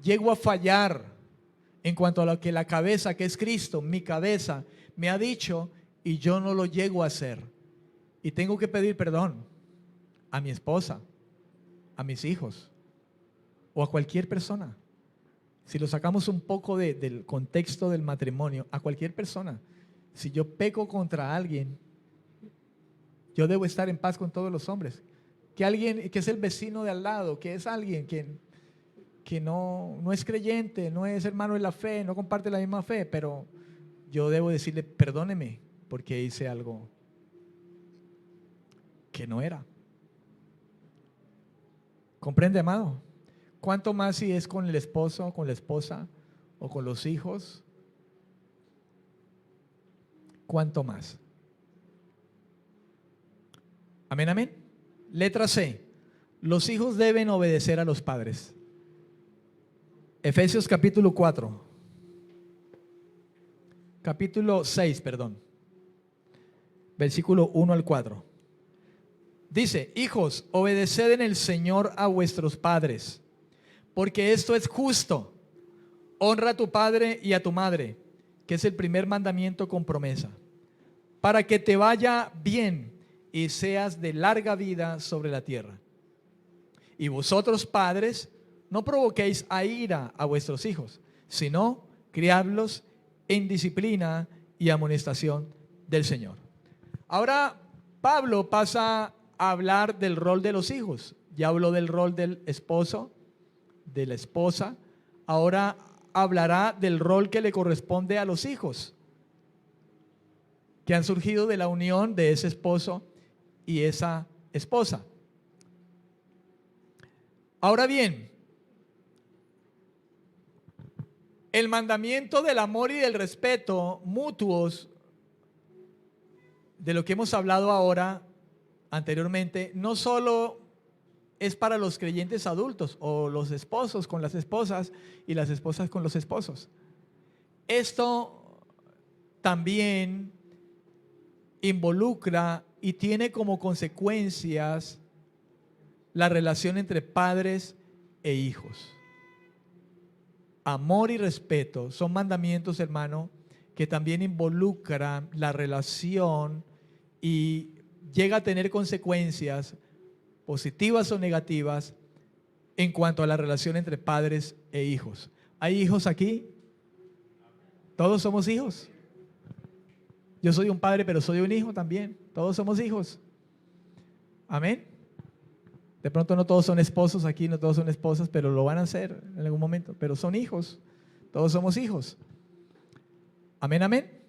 llego a fallar en cuanto a lo que la cabeza, que es Cristo, mi cabeza, me ha dicho y yo no lo llego a hacer. Y tengo que pedir perdón a mi esposa, a mis hijos o a cualquier persona. Si lo sacamos un poco del contexto del matrimonio, a cualquier persona. Si yo peco contra alguien, yo debo estar en paz con todos los hombres. Que alguien que es el vecino de al lado, que es alguien que no es creyente, no es hermano de la fe, no comparte la misma fe, pero yo debo decirle, perdóneme, porque hice algo que no era. ¿Comprende, amado? ¿Cuánto más si es con el esposo, con la esposa o con los hijos? ¿Cuánto más? Amén, amén. Letra C. Los hijos deben obedecer a los padres. Efesios capítulo 4. Capítulo 6, perdón. Versículo 1 al 4. Dice, hijos, obedeced en el Señor a vuestros padres, porque esto es justo. Honra a tu padre y a tu madre, que es el primer mandamiento con promesa, para que te vaya bien y seas de larga vida sobre la tierra. Y vosotros, padres, no provoquéis a ira a vuestros hijos, sino criadlos en disciplina y amonestación del Señor. Ahora Pablo pasa a hablar del rol de los hijos. Ya habló del rol del esposo, de la esposa. Ahora hablará del rol que le corresponde a los hijos, que han surgido de la unión de ese esposo y esa esposa. Ahora bien, el mandamiento del amor y del respeto mutuos, de lo que hemos hablado ahora anteriormente, no solo es para los creyentes adultos o los esposos con las esposas y las esposas con los esposos. Esto también involucra y tiene como consecuencias la relación entre padres e hijos. Amor y respeto son mandamientos, hermano, que también involucran la relación y llega a tener consecuencias positivas o negativas en cuanto a la relación entre padres e hijos. ¿Hay hijos aquí? Todos somos hijos. Yo soy un padre, pero soy un hijo también. Todos somos hijos. Amén. De pronto no todos son esposos aquí, no todos son esposas, pero lo van a hacer en algún momento. Pero son hijos. Todos somos hijos. Amén, amén.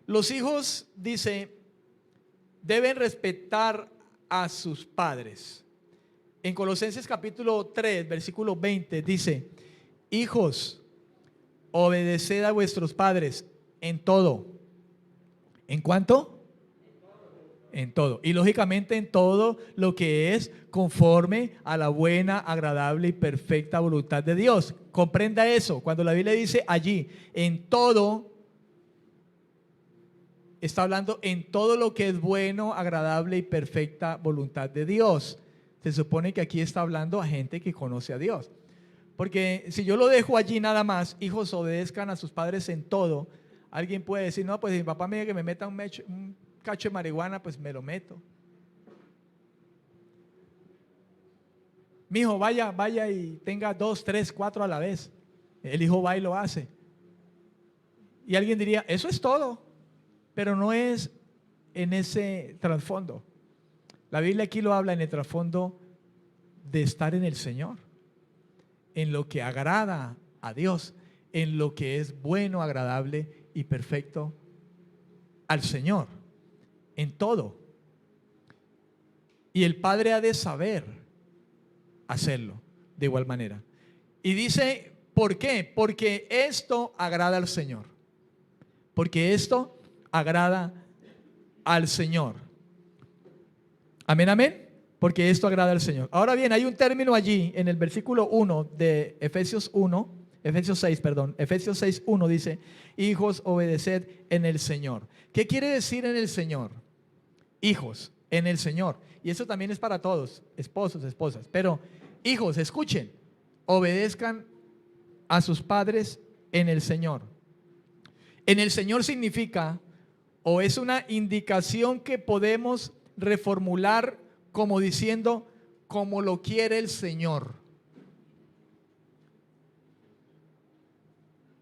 Los hijos, dice, deben respetar a sus padres. En Colosenses capítulo 3, versículo 20 dice: hijos, obedeced a vuestros padres en todo. ¿En cuánto? En todo. Y lógicamente en todo lo que es conforme a la buena, agradable y perfecta voluntad de Dios. Comprenda eso. Cuando la Biblia dice allí, en todo, está hablando en todo lo que es bueno, agradable y perfecta voluntad de Dios. Se supone que aquí está hablando a gente que conoce a Dios. Porque si yo lo dejo allí nada más, hijos, obedezcan a sus padres en todo, alguien puede decir, no, pues si mi papá me dice que me meta un cacho de marihuana, pues me lo meto. Mi hijo, vaya y tenga 2, 3, 4 a la vez. El hijo va y lo hace. Y alguien diría, eso es todo, pero no es en ese trasfondo. La Biblia aquí lo habla en el trasfondo de estar en el Señor, en lo que agrada a Dios, en lo que es bueno, agradable y perfecto al Señor, en todo. Y el padre ha de saber hacerlo de igual manera. Y dice, ¿por qué? Porque esto agrada al Señor. Porque esto agrada al Señor. Amén, amén. Porque esto agrada al Señor. Ahora bien, hay un término allí en el versículo 1 de Efesios 6, 1 dice: hijos, obedeced en el Señor. ¿Qué quiere decir en el Señor? Hijos, en el Señor. Y eso también es para todos, esposos, esposas. Pero hijos, escuchen, obedezcan a sus padres en el Señor. En el Señor significa, o es una indicación que podemos reformular como diciendo, como lo quiere el Señor.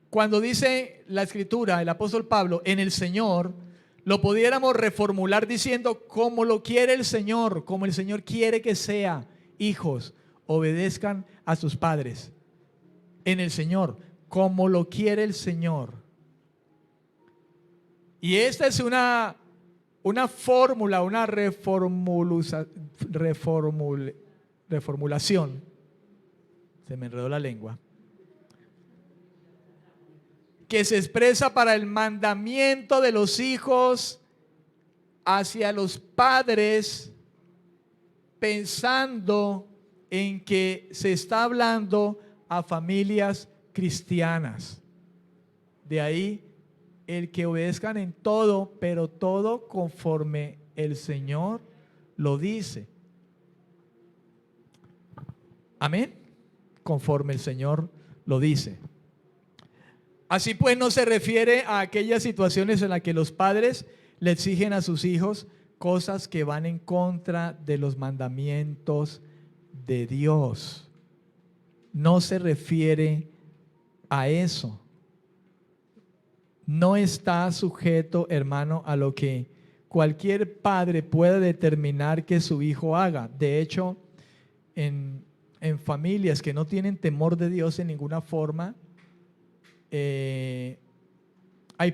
Cuando dice la Escritura, el apóstol Pablo, en el Señor, lo pudiéramos reformular diciendo, como lo quiere el Señor, como el Señor quiere que sea. Hijos, obedezcan a sus padres en el Señor, como lo quiere el Señor. Y esta es una fórmula, una reformulación. Se me enredó la lengua. Que se expresa para el mandamiento de los hijos hacia los padres, pensando en que se está hablando a familias cristianas. De ahí el que obedezcan en todo, pero todo conforme el Señor lo dice. Amén. Conforme el Señor lo dice. Así pues, no se refiere a aquellas situaciones en las que los padres le exigen a sus hijos cosas que van en contra de los mandamientos de Dios. No se refiere a eso. No está sujeto, hermano, a lo que cualquier padre pueda determinar que su hijo haga. De hecho, en familias que no tienen temor de Dios en ninguna forma, hay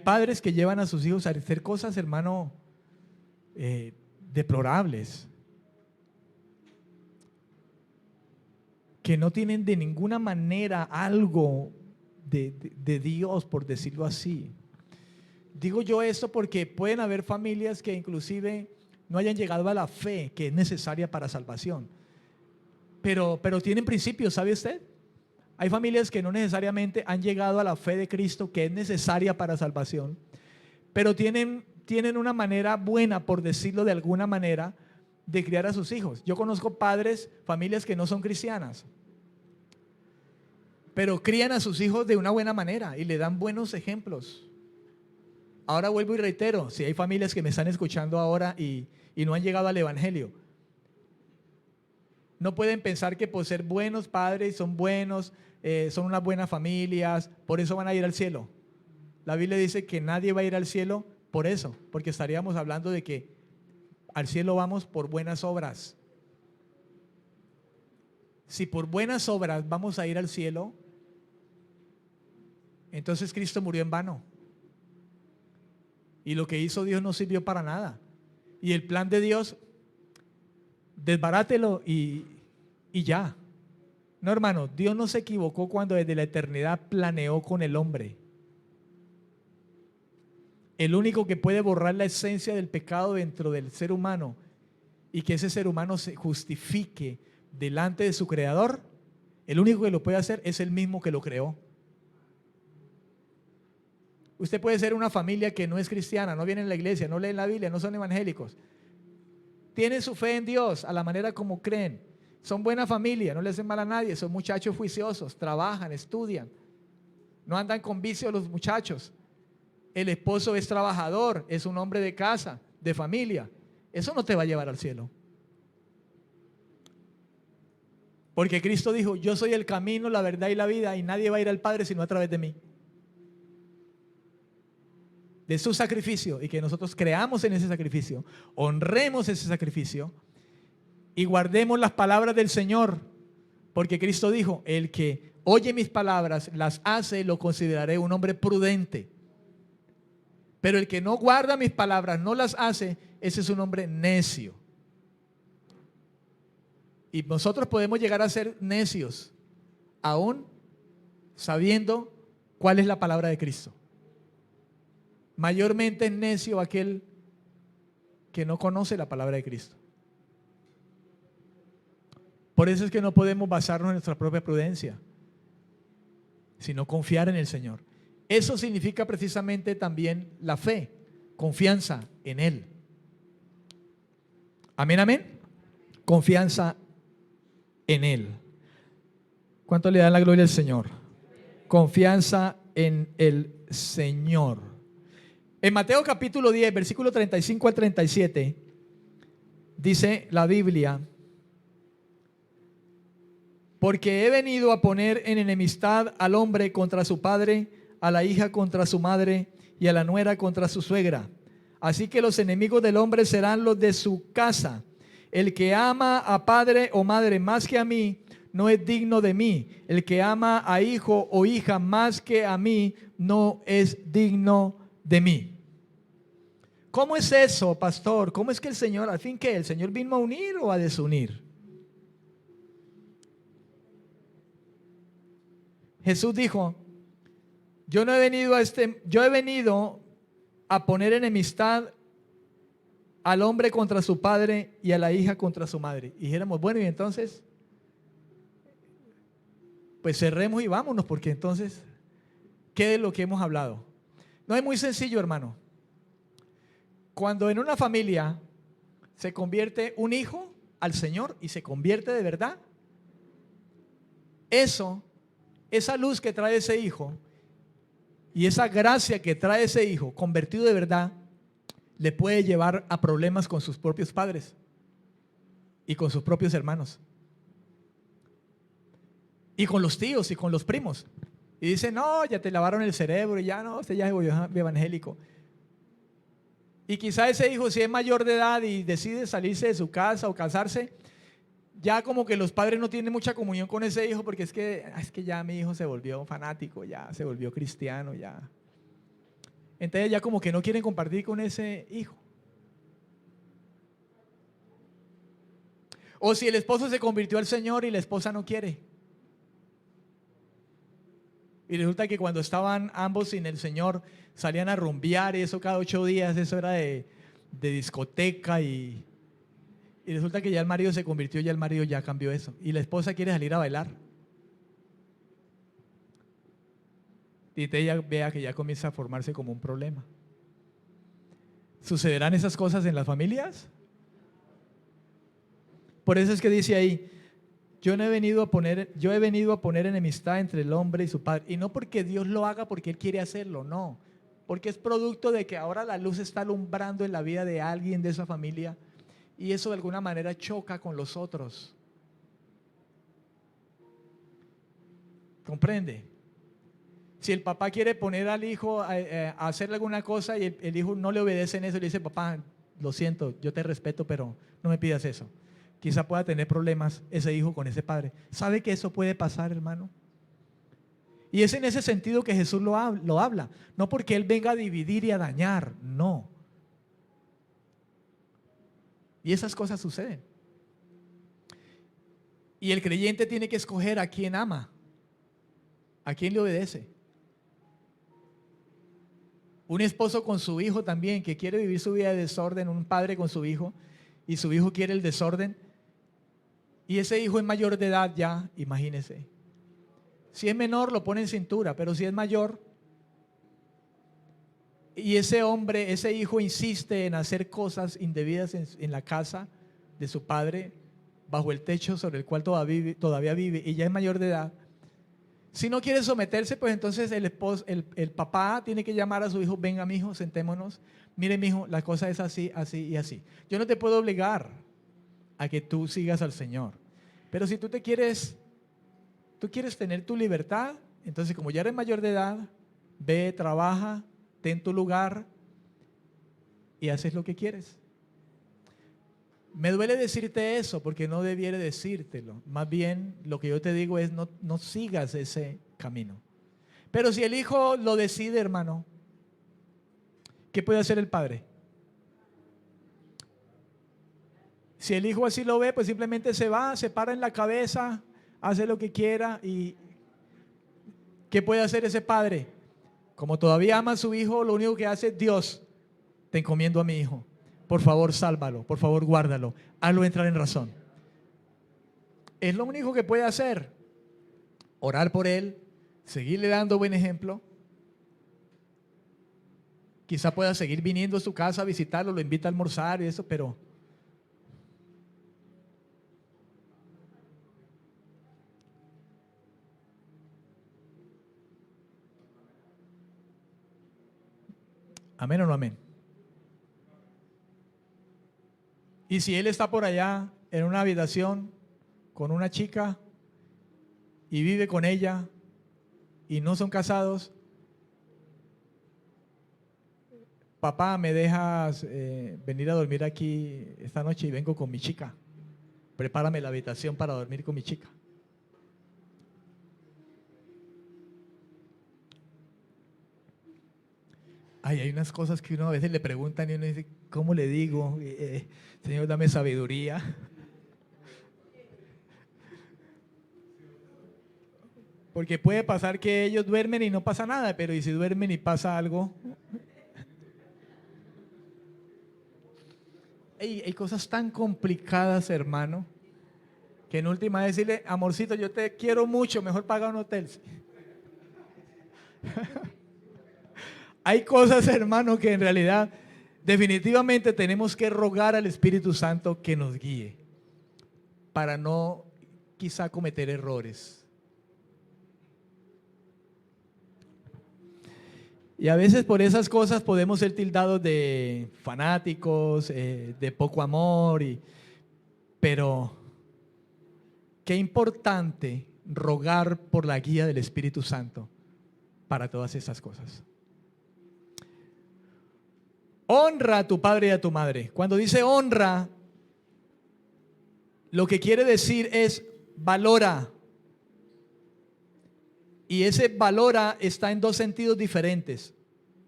padres que llevan a sus hijos a hacer cosas, hermano, deplorables, que no tienen de ninguna manera algo de Dios, por decirlo así. Digo yo esto porque pueden haber familias que inclusive no hayan llegado a la fe que es necesaria para salvación, pero tienen principios, ¿sabe usted? Hay familias que no necesariamente han llegado a la fe de Cristo que es necesaria para salvación, pero tienen una manera buena, por decirlo de alguna manera, de criar a sus hijos. Yo conozco padres, familias que no son cristianas, pero crían a sus hijos de una buena manera y le dan buenos ejemplos. Ahora vuelvo y reitero, si hay familias que me están escuchando ahora y no han llegado al Evangelio, no pueden pensar que por ser buenos padres, son buenos, son unas buenas familias, por eso van a ir al cielo. La Biblia dice que nadie va a ir al cielo por eso, porque estaríamos hablando de que al cielo vamos por buenas obras. Si por buenas obras vamos a ir al cielo, entonces Cristo murió en vano. Y lo que hizo Dios no sirvió para nada. Y el plan de Dios, desbarátelo y ya. No, hermano, Dios no se equivocó cuando desde la eternidad planeó con el hombre. El único que puede borrar la esencia del pecado dentro del ser humano y que ese ser humano se justifique delante de su creador, el único que lo puede hacer es el mismo que lo creó. Usted puede ser una familia que no es cristiana, no viene en la iglesia, no leen la Biblia, no son evangélicos. Tienen su fe en Dios a la manera como creen. Son buena familia, no le hacen mal a nadie, son muchachos juiciosos, trabajan, estudian. No andan con vicios los muchachos. El esposo es trabajador, es un hombre de casa, de familia. Eso no te va a llevar al cielo. Porque Cristo dijo, yo soy el camino, la verdad y la vida, y nadie va a ir al Padre sino a través de mí. De su sacrificio, y que nosotros creamos en ese sacrificio, honremos ese sacrificio y guardemos las palabras del Señor, porque Cristo dijo, el que oye mis palabras, las hace, lo consideraré un hombre prudente. Pero el que no guarda mis palabras, no las hace, ese es un hombre necio. Y nosotros podemos llegar a ser necios, aún sabiendo cuál es la palabra de Cristo. Mayormente es necio aquel que no conoce la palabra de Cristo. Por eso es que no podemos basarnos en nuestra propia prudencia, sino confiar en el Señor. Eso significa precisamente también la fe, confianza en Él. Amén, amén. Confianza en Él. ¿Cuánto le dan la gloria al Señor? Confianza en el Señor. En Mateo capítulo 10, versículo 35 al 37, dice la Biblia, porque he venido a poner en enemistad al hombre contra su padre, a la hija contra su madre y a la nuera contra su suegra. Así que los enemigos del hombre serán los de su casa. El que ama a padre o madre más que a mí, no es digno de mí. El que ama a hijo o hija más que a mí, no es digno de mí. ¿Cómo es eso, pastor? ¿Cómo es que el Señor, al fin que el Señor vino a unir o a desunir? Jesús dijo, yo he venido a poner enemistad al hombre contra su padre y a la hija contra su madre. Y dijéramos, bueno, y entonces, pues cerremos y vámonos, porque entonces, ¿qué es lo que hemos hablado? No, es muy sencillo, hermano. Cuando en una familia se convierte un hijo al Señor y se convierte de verdad, esa luz que trae ese hijo y esa gracia que trae ese hijo convertido de verdad, le puede llevar a problemas con sus propios padres y con sus propios hermanos y con los tíos y con los primos. Y dice, no, ya te lavaron el cerebro, ya no, usted ya se volvió evangélico. Y quizá ese hijo, si es mayor de edad y decide salirse de su casa o casarse, ya como que los padres no tienen mucha comunión con ese hijo, porque es que ya mi hijo se volvió fanático, ya se volvió cristiano, ya. Entonces ya como que no quieren compartir con ese hijo. O si el esposo se convirtió al Señor y la esposa no quiere. Y resulta que cuando estaban ambos sin el Señor, salían a rumbear y eso cada 8 días, eso era de discoteca y resulta que ya el marido se convirtió, ya el marido ya cambió eso. Y la esposa quiere salir a bailar. Y ella vea que ya comienza a formarse como un problema. ¿Sucederán esas cosas en las familias? Por eso es que dice ahí, yo he venido a poner enemistad entre el hombre y su padre. Y no porque Dios lo haga porque Él quiere hacerlo, no. Porque es producto de que ahora la luz está alumbrando en la vida de alguien de esa familia y eso de alguna manera choca con los otros. ¿Comprende? Si el papá quiere poner al hijo a hacer alguna cosa y el hijo no le obedece en eso, le dice, papá, lo siento, yo te respeto, pero no me pidas eso. Quizá pueda tener problemas ese hijo con ese padre. ¿Sabe que eso puede pasar, hermano? Y es en ese sentido que Jesús lo habla. No porque Él venga a dividir y a dañar, no. Y esas cosas suceden. Y el creyente tiene que escoger a quién ama, a quién le obedece. Un esposo con su hijo también, que quiere vivir su vida de desorden, un padre con su hijo, y su hijo quiere el desorden, y ese hijo es mayor de edad ya, imagínese. Si es menor, lo pone en cintura, pero si es mayor, y ese hombre, ese hijo insiste en hacer cosas indebidas en la casa de su padre, bajo el techo sobre el cual todavía vive, y ya es mayor de edad. Si no quiere someterse, pues entonces el papá tiene que llamar a su hijo: venga, mijo, sentémonos. Mire, mijo, la cosa es así, así y así. Yo no te puedo obligar a que tú sigas al Señor. Pero si tú quieres tener tu libertad, entonces como ya eres mayor de edad, ve, trabaja, ten tu lugar y haces lo que quieres. Me duele decirte eso porque no debiera decírtelo. Más bien lo que yo te digo es no sigas ese camino. Pero si el hijo lo decide, hermano, ¿qué puede hacer el padre? Si el hijo así lo ve, pues simplemente se va, se para en la cabeza, hace lo que quiera. ¿Y qué puede hacer ese padre? Como todavía ama a su hijo, lo único que hace es: Dios, te encomiendo a mi hijo. Por favor, sálvalo, por favor, guárdalo, hazlo entrar en razón. Es lo único que puede hacer. Orar por él, seguirle dando buen ejemplo. Quizá pueda seguir viniendo a su casa a visitarlo, lo invita a almorzar y eso, pero ¿amén o no amén? Y si él está por allá en una habitación con una chica y vive con ella y no son casados: papá, ¿me dejas venir a dormir aquí esta noche y vengo con mi chica? Prepárame la habitación para dormir con mi chica. Ay, hay unas cosas que uno a veces le preguntan y uno dice: ¿cómo le digo? Señor, dame sabiduría. Porque puede pasar que ellos duermen y no pasa nada, pero ¿y si duermen y pasa algo? Hay cosas tan complicadas, hermano, que en última decirle: amorcito, yo te quiero mucho, mejor paga un hotel. Hay cosas, hermano, que en realidad definitivamente tenemos que rogar al Espíritu Santo que nos guíe para no quizá cometer errores. Y a veces por esas cosas podemos ser tildados de fanáticos, de poco amor, pero qué importante rogar por la guía del Espíritu Santo para todas esas cosas. Honra a tu padre y a tu madre. Cuando dice honra, lo que quiere decir es valora. Y ese valora está en dos sentidos diferentes.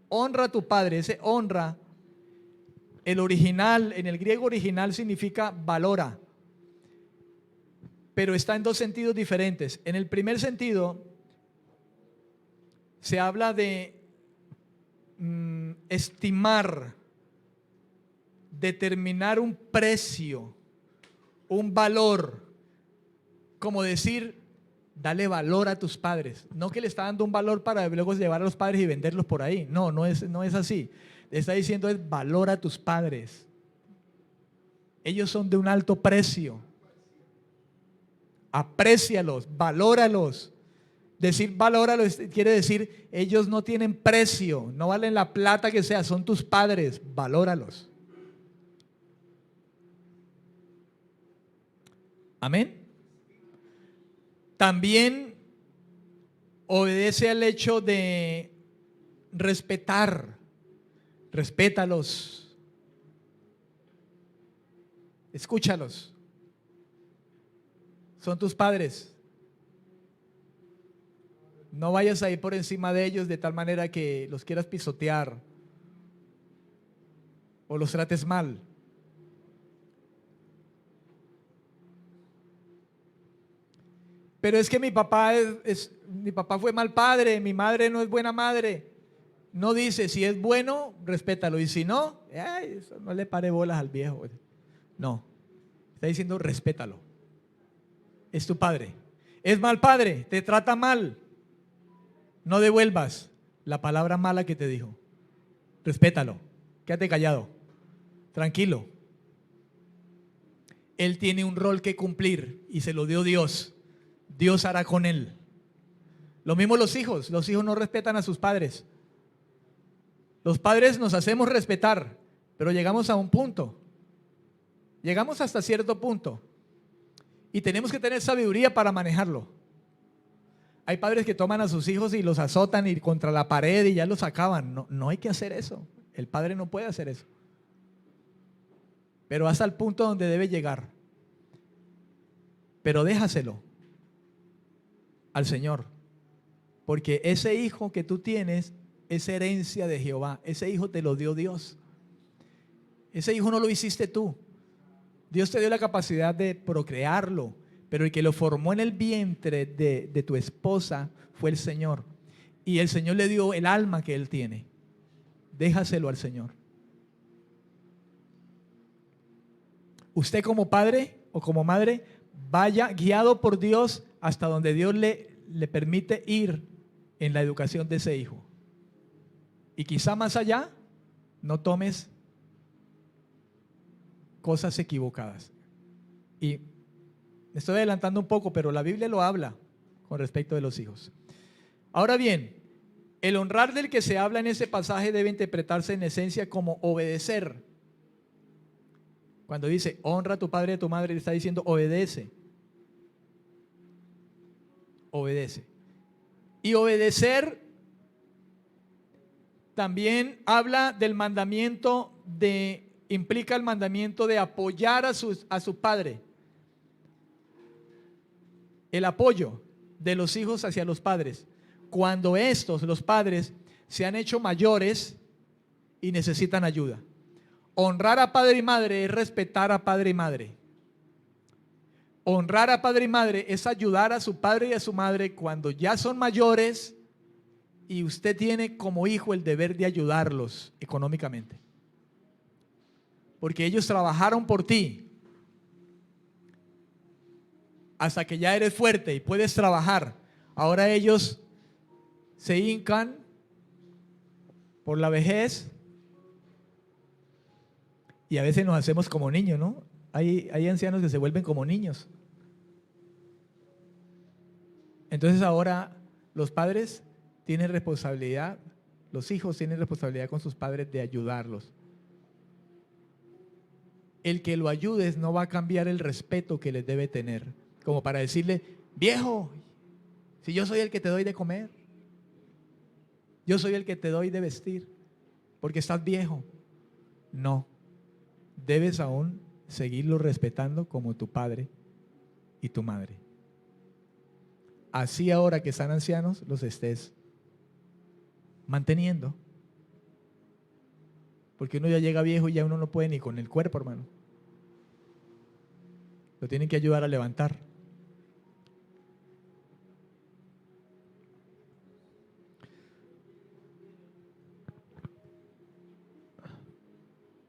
Honra a tu padre, ese honra, el original, en el griego original significa valora, pero está en dos sentidos diferentes. En el primer sentido, se habla de estimar, determinar un precio, un valor, como decir: dale valor a tus padres. No que le está dando un valor para luego llevar a los padres y venderlos por ahí. No es así. Le está diciendo es: valora a tus padres. Ellos son de un alto precio. Aprécialos, valóralos. Decir valóralos quiere decir: ellos no tienen precio, no valen la plata que sea, son tus padres, valóralos. Amén. También obedece al hecho de respetar. Respétalos. Escúchalos. Son tus padres. No vayas a ir por encima de ellos de tal manera que los quieras pisotear o los trates mal. Pero es que mi papá mi papá fue mal padre, mi madre no es buena madre. No dice, si es bueno, respétalo. Y si no, eso no le pare bolas al viejo. No, está diciendo, respétalo. Es tu padre. Es mal padre, te trata mal. No devuelvas la palabra mala que te dijo. Respétalo. Quédate callado. Tranquilo. Él tiene un rol que cumplir y se lo dio Dios. Dios hará con él. Lo mismo los hijos no respetan a sus padres. Los padres nos hacemos respetar, pero llegamos a un punto. Llegamos hasta cierto punto. Y tenemos que tener sabiduría para manejarlo. Hay padres que toman a sus hijos y los azotan y contra la pared y ya los acaban. No, no hay que hacer eso. El padre no puede hacer eso. Pero hasta el punto donde debe llegar. Pero déjaselo al Señor. Porque ese hijo que tú tienes es herencia de Jehová. Ese hijo te lo dio Dios. Ese hijo no lo hiciste tú. Dios te dio la capacidad de procrearlo, pero el que lo formó en el vientre de tu esposa fue el Señor. Y el Señor le dio el alma que él tiene. Déjaselo al Señor. Usted como padre o como madre, vaya guiado por Dios hasta donde Dios le permite ir en la educación de ese hijo. Y quizá más allá, no tomes cosas equivocadas. Y me estoy adelantando un poco, pero la Biblia lo habla con respecto de los hijos. Ahora bien, el honrar del que se habla en ese pasaje debe interpretarse en esencia como obedecer. Cuando dice honra a tu padre y a tu madre, le está diciendo obedece. Obedece. Y obedecer también habla del mandamiento implica el mandamiento de apoyar a su padre. El apoyo de los hijos hacia los padres. Cuando los padres, se han hecho mayores y necesitan ayuda. Honrar a padre y madre es respetar a padre y madre. Honrar a padre y madre es ayudar a su padre y a su madre cuando ya son mayores y usted tiene como hijo el deber de ayudarlos económicamente. Porque ellos trabajaron por ti hasta que ya eres fuerte y puedes trabajar. Ahora ellos se hincan por la vejez y a veces nos hacemos como niños, ¿no? Hay ancianos que se vuelven como niños. Entonces ahora los padres tienen responsabilidad, los hijos tienen responsabilidad con sus padres de ayudarlos. El que lo ayudes no va a cambiar el respeto que les debe tener, como para decirle, viejo, si yo soy el que te doy de comer, yo soy el que te doy de vestir, porque estás viejo. No, debes aún seguirlo respetando como tu padre y tu madre. Así ahora que están ancianos, los estés manteniendo. Porque uno ya llega viejo y ya uno no puede ni con el cuerpo, hermano. Lo tienen que ayudar a levantar.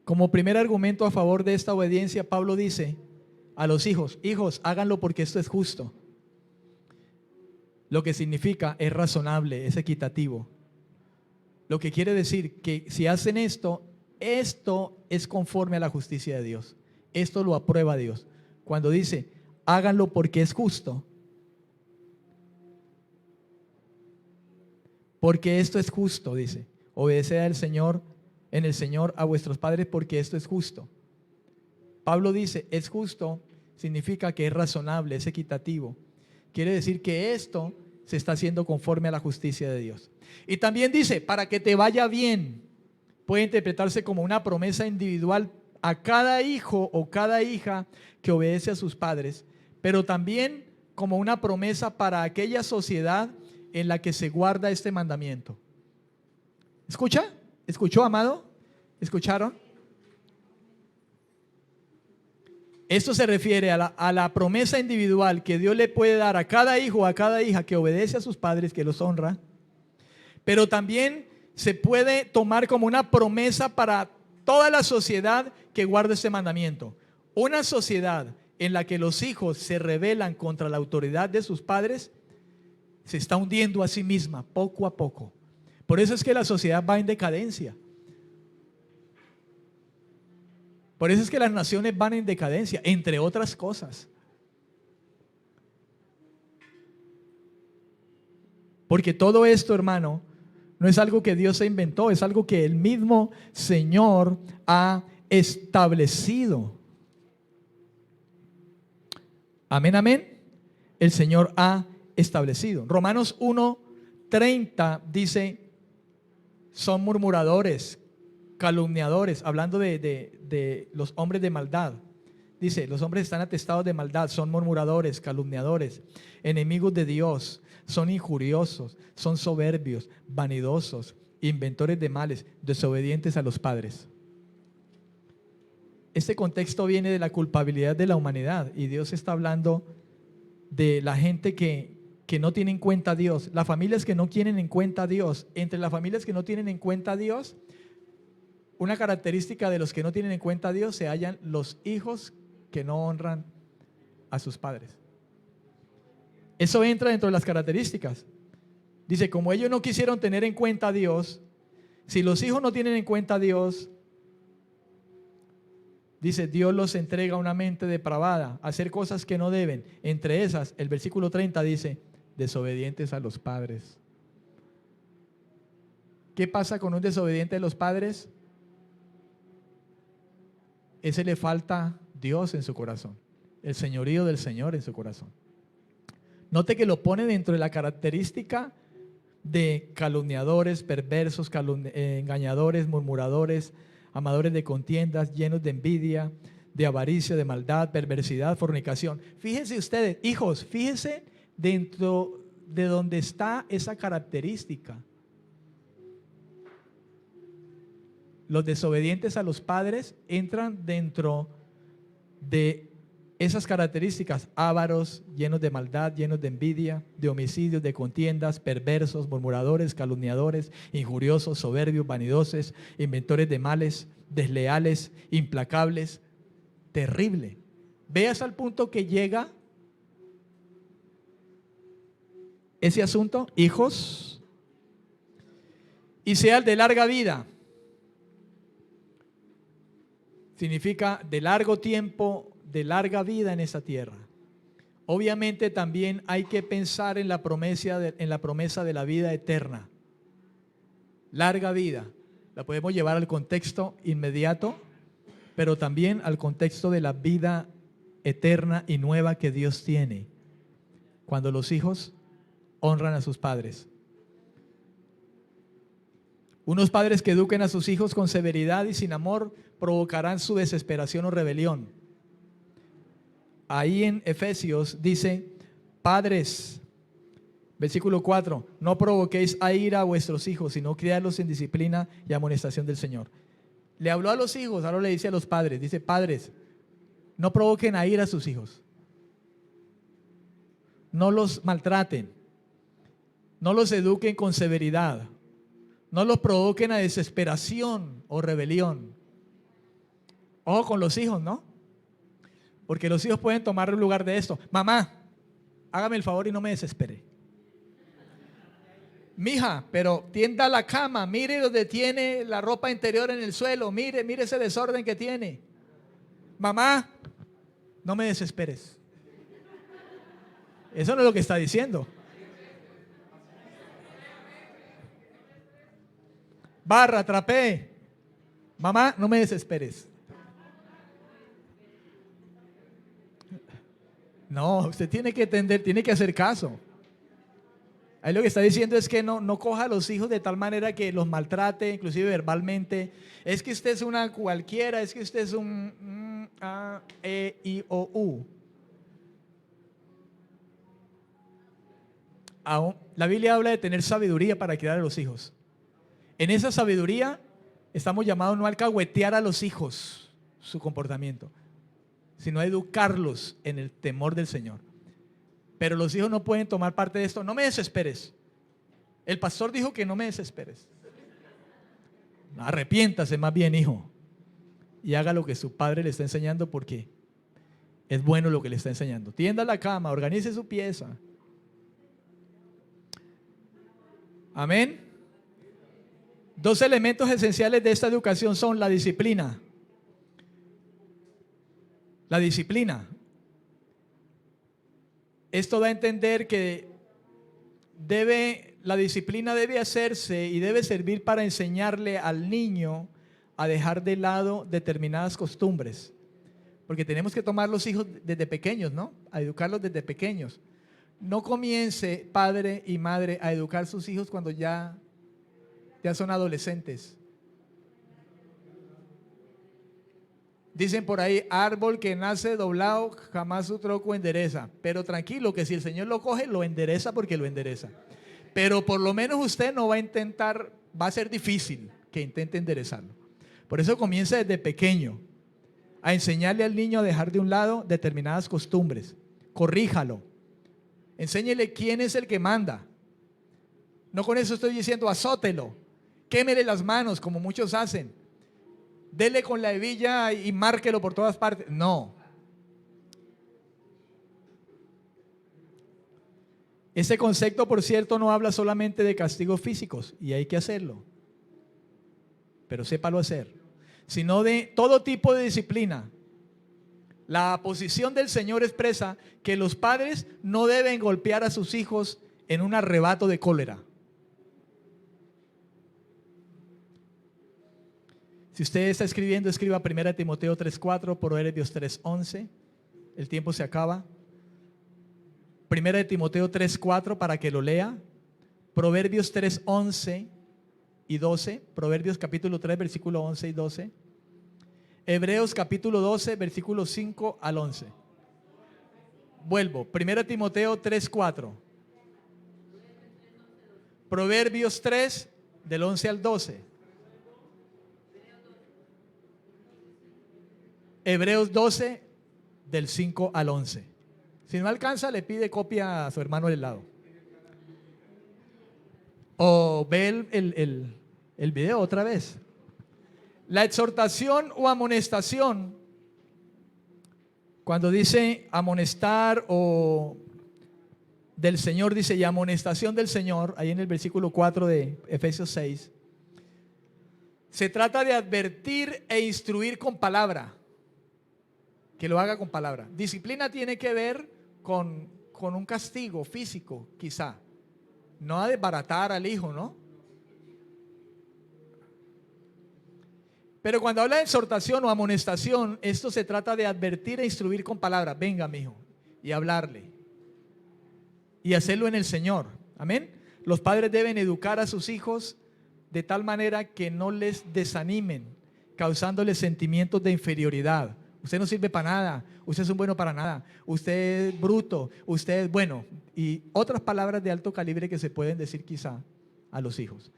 Como primer argumento a favor de esta obediencia, Pablo dice a los hijos, hijos, háganlo porque esto es justo. Lo que significa es razonable, es equitativo. Lo que quiere decir que si hacen esto es conforme a la justicia de Dios. Esto lo aprueba Dios. Cuando dice, háganlo porque es justo. Porque esto es justo, dice. Obedeced al Señor, en el Señor a vuestros padres porque esto es justo. Pablo dice, es justo, significa que es razonable, es equitativo. Quiere decir que esto se está haciendo conforme a la justicia de Dios. Y también dice, para que te vaya bien, puede interpretarse como una promesa individual a cada hijo o cada hija que obedece a sus padres, pero también como una promesa para aquella sociedad en la que se guarda este mandamiento. ¿Escucha? ¿Escuchó, amado? ¿Escucharon? Esto se refiere a la promesa individual que Dios le puede dar a cada hijo o a cada hija que obedece a sus padres, que los honra, pero también se puede tomar como una promesa para toda la sociedad que guarda este mandamiento. Una sociedad en la que los hijos se rebelan contra la autoridad de sus padres se está hundiendo a sí misma poco a poco. Por eso es que la sociedad va en decadencia. Por eso es que las naciones van en decadencia, entre otras cosas. Porque todo esto, hermano, no es algo que Dios se inventó, es algo que el mismo Señor ha establecido. Amén, amén. El Señor ha establecido. Romanos 1:30 dice, son murmuradores, calumniadores, hablando de los hombres de maldad. Dice, los hombres están atestados de maldad, son murmuradores, calumniadores, enemigos de Dios, son injuriosos, son soberbios, vanidosos, inventores de males, desobedientes a los padres. Este contexto viene de la culpabilidad de la humanidad y Dios está hablando de la gente que no tiene en cuenta a Dios, las familias que no tienen en cuenta a Dios. Entre las familias que no tienen en cuenta a Dios, una característica de los que no tienen en cuenta a Dios, se hallan los hijos que no honran a sus padres. Eso entra dentro de las características. Dice, como ellos no quisieron tener en cuenta a Dios, si los hijos no tienen en cuenta a Dios, dice, Dios los entrega a una mente depravada, a hacer cosas que no deben. Entre esas, el versículo 30 dice, desobedientes a los padres. ¿Qué pasa con un desobediente de los padres? Ese le falta Dios en su corazón, el señorío del Señor en su corazón. Note que lo pone dentro de la característica de calumniadores, perversos, engañadores, murmuradores, amadores de contiendas, llenos de envidia, de avaricia, de maldad, perversidad, fornicación. Fíjense ustedes, hijos, fíjense dentro de donde está esa característica. Los desobedientes a los padres entran dentro de esas características: ávaros, llenos de maldad, llenos de envidia, de homicidios, de contiendas, perversos, murmuradores, calumniadores, injuriosos, soberbios, vanidosos, inventores de males, desleales, implacables. Terrible. Veas al punto que llega ese asunto, hijos, y sean de larga vida. Significa de largo tiempo, de larga vida en esa tierra. Obviamente también hay que pensar en la promesa de la vida eterna. Larga vida. La podemos llevar al contexto inmediato, pero también al contexto de la vida eterna y nueva que Dios tiene cuando los hijos honran a sus padres. Unos padres que eduquen a sus hijos con severidad y sin amor provocarán su desesperación o rebelión. Ahí en Efesios dice, padres, versículo 4, no provoquéis a ira a vuestros hijos, sino criadlos en disciplina y amonestación del Señor. Le habló a los hijos, ahora le dice a los padres, dice, padres, no provoquen a ira a sus hijos. No los maltraten, no los eduquen con severidad, no los provoquen a desesperación o rebelión. Ojo con los hijos, ¿no? Porque los hijos pueden tomar el lugar de esto. Mamá, hágame el favor y no me desespere. Mija, pero tienda la cama, mire donde tiene la ropa interior en el suelo, mire ese desorden que tiene. Mamá, no me desesperes. Eso no es lo que está diciendo. Barra, trapé. Mamá, no me desesperes. No, usted tiene que entender, tiene que hacer caso. Ahí lo que está diciendo es que no coja a los hijos de tal manera que los maltrate, inclusive verbalmente. Es que usted es una cualquiera, es que usted es un A, E, I, O, U. La Biblia habla de tener sabiduría para criar a los hijos. En esa sabiduría estamos llamados no a alcahuetear a los hijos su comportamiento, sino a educarlos en el temor del Señor. Pero los hijos no pueden tomar parte de esto. No me desesperes. El pastor dijo que no me desesperes. Arrepiéntase más bien, hijo, y haga lo que su padre le está enseñando, porque es bueno lo que le está enseñando. Tienda la cama, organice su pieza. Amén. Dos elementos esenciales de esta educación son la disciplina. La disciplina. Esto da a entender que la disciplina debe hacerse y debe servir para enseñarle al niño a dejar de lado determinadas costumbres. Porque tenemos que tomar los hijos desde pequeños, ¿no? A educarlos desde pequeños. No comience, padre y madre, a educar a sus hijos cuando ya son adolescentes. Dicen por ahí, árbol que nace doblado jamás su tronco endereza. Pero tranquilo, que si el Señor lo coge, lo endereza, porque lo endereza. Pero por lo menos usted no va a intentar, va a ser difícil que intente enderezarlo. Por eso comienza desde pequeño a enseñarle al niño a dejar de un lado determinadas costumbres. Corríjalo. Enséñele quién es el que manda. No con eso estoy diciendo azótelo, quémele las manos como muchos hacen, dele con la hebilla y márquelo por todas partes. No. Ese concepto, por cierto, no habla solamente de castigos físicos, y hay que hacerlo, pero sépalo hacer, sino de todo tipo de disciplina. La posición del Señor expresa que los padres no deben golpear a sus hijos en un arrebato de cólera. Si usted está escribiendo, escriba 1 Timoteo 3:4, Proverbios 3:11. El tiempo se acaba. 1 Timoteo 3:4 para que lo lea. Proverbios 3:11 y 12. Proverbios capítulo 3, versículo 11 y 12. Hebreos capítulo 12, versículos 5 al 11. Vuelvo. 1 Timoteo 3:4. Proverbios 3, del 11 al 12. Hebreos 12, del 5 al 11. Si no alcanza, le pide copia a su hermano del lado. O ve el video otra vez. La exhortación o amonestación, cuando dice amonestar o del Señor, dice y amonestación del Señor, ahí en el versículo 4 de Efesios 6, se trata de advertir e instruir con palabra, que lo haga con palabra. Disciplina tiene que ver con un castigo físico, quizá, no a desbaratar al hijo, ¿no? Pero cuando habla de exhortación o amonestación, esto se trata de advertir e instruir con palabra. Venga, mijo, y hablarle. Y hacerlo en el Señor. Amén. Los padres deben educar a sus hijos de tal manera que no les desanimen, causándoles sentimientos de inferioridad. Usted no sirve para nada, usted es un bueno para nada, usted es bruto, usted es bueno. Y otras palabras de alto calibre que se pueden decir quizá a los hijos.